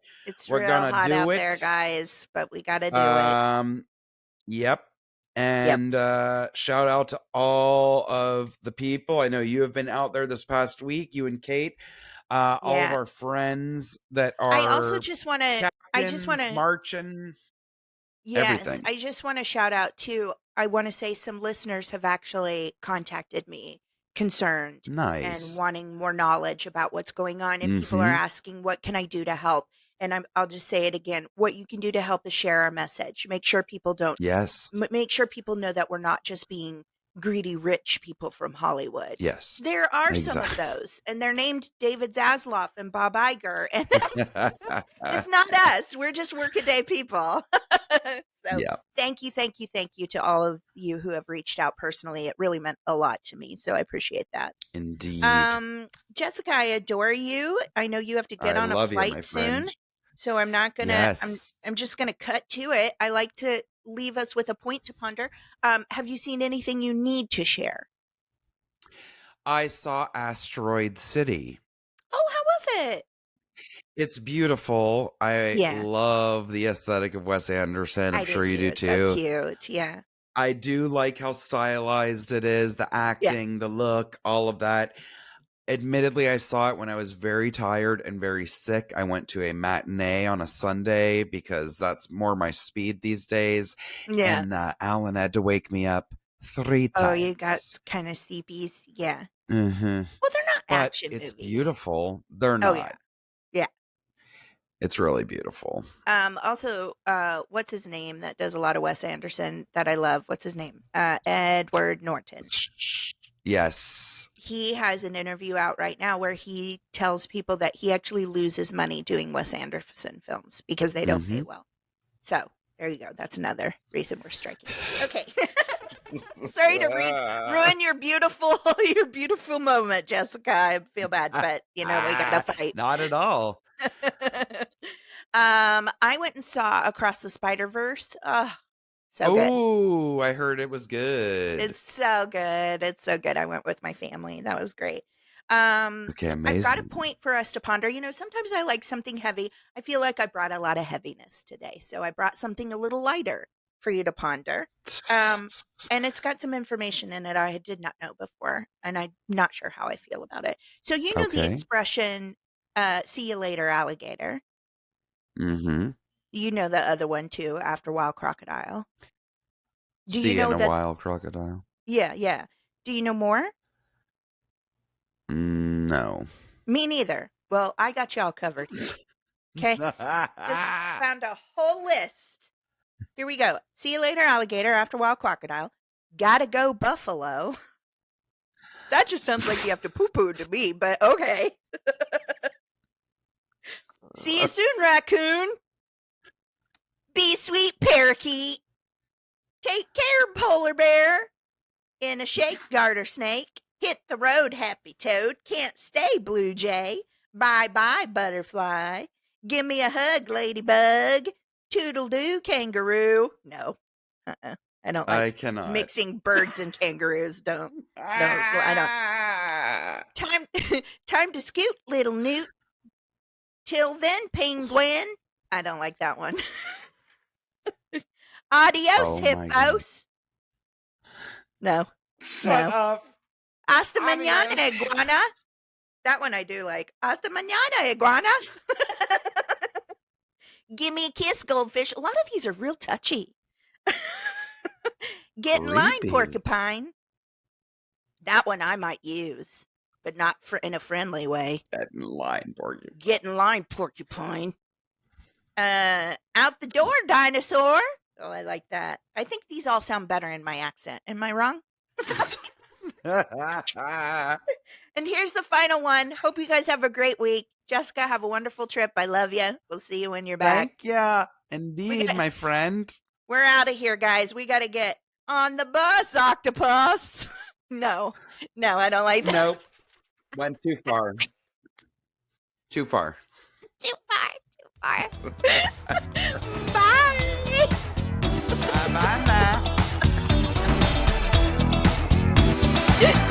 we're going to do out it. There, guys, but we got to do it. Yep. And shout out to all of the people. I know you have been out there this past week, you and Kate. All of our friends that are I also just want to marching. Yes, everything. I just want to shout out too. I want to say some listeners have actually contacted me concerned and wanting more knowledge about what's going on, and people are asking, what can I do to help? And I'll just say it again. What you can do to help is share our message. Make sure people make sure people know that we're not just being greedy rich people from Hollywood. Yes. There are some of those, and they're named David Zasloff and Bob Iger, and it's not us. We're just workaday people. So thank you to all of you who have reached out personally. It really meant a lot to me, so I appreciate that. Indeed. Jessica, I adore you. I know you have to get on a flight soon, so I'm not gonna. I'm just gonna cut to it. I like to leave us with a point to ponder. Have you seen anything you need to share? I saw Asteroid City. Oh, how was it? It's beautiful. I love the aesthetic of Wes Anderson. I'm sure you do too. It's so cute. Yeah. I do like how stylized it is, the acting, the look, all of that. Admittedly, I saw it when I was very tired and very sick. I went to a matinee on a Sunday because that's more my speed these days. Yeah. And Alan had to wake me up 3 times. Oh, you got kind of sleepies. Yeah. Mm-hmm. Well, they're not action movies. It's beautiful. They're not. Oh, yeah. Yeah. It's really beautiful. Also, what's his name that does a lot of Wes Anderson that I love? What's his name? Edward Norton. Yes. He has an interview out right now where he tells people that he actually loses money doing Wes Anderson films because they don't pay well. So there you go. That's another reason we're striking. Okay. Sorry to ruin your beautiful moment, Jessica. I feel bad, but we gotta fight. Not at all. I went and saw Across the Spider-Verse. So good. Oh, I heard it was good. It's so good. It's so good. I went with my family. That was great. Okay, amazing. I've got a point for us to ponder. Sometimes I like something heavy. I feel like I brought a lot of heaviness today. So I brought something a little lighter for you to ponder. And it's got some information in it I did not know before. And I'm not sure how I feel about it. So the expression, see you later, alligator. Mm-hmm. You know the other one too, after a while, crocodile. See you in a while, crocodile. Yeah. Do you know more? No. Me neither. Well, I got y'all covered. Okay? Just found a whole list. Here we go. See you later, alligator, after a while, crocodile. Gotta go, buffalo. That just sounds like you have to poo-poo to me, but okay. See you soon, raccoon. Be sweet, parakeet. Take care, polar bear. In a shake, garter snake. Hit the road, happy toad. Can't stay, blue jay. Bye-bye, butterfly. Give me a hug, ladybug. Toodle-doo, kangaroo. No. I don't like I cannot. mixing birds and kangaroos. I don't. Time to scoot, little newt. Till then, penguin. I don't like that one. Adios, hippos. No. Shut up. Hasta mañana, iguana. That one I do like. Hasta mañana, iguana. Give me a kiss, goldfish. A lot of these are real touchy. Get in line, porcupine. That one I might use, but not in a friendly way. Get in line, porcupine. Get in line, porcupine. Out the door, dinosaur. Oh, I like that. I think these all sound better in my accent. Am I wrong? And here's the final one. Hope you guys have a great week. Jessica, have a wonderful trip. I love you. We'll see you when you're back. Thank you. Indeed, my friend. We're out of here, guys. We got to get on the bus, octopus. No, I don't like that. Nope. Went too far. Too far. Too far. Bye. Bye, Matt.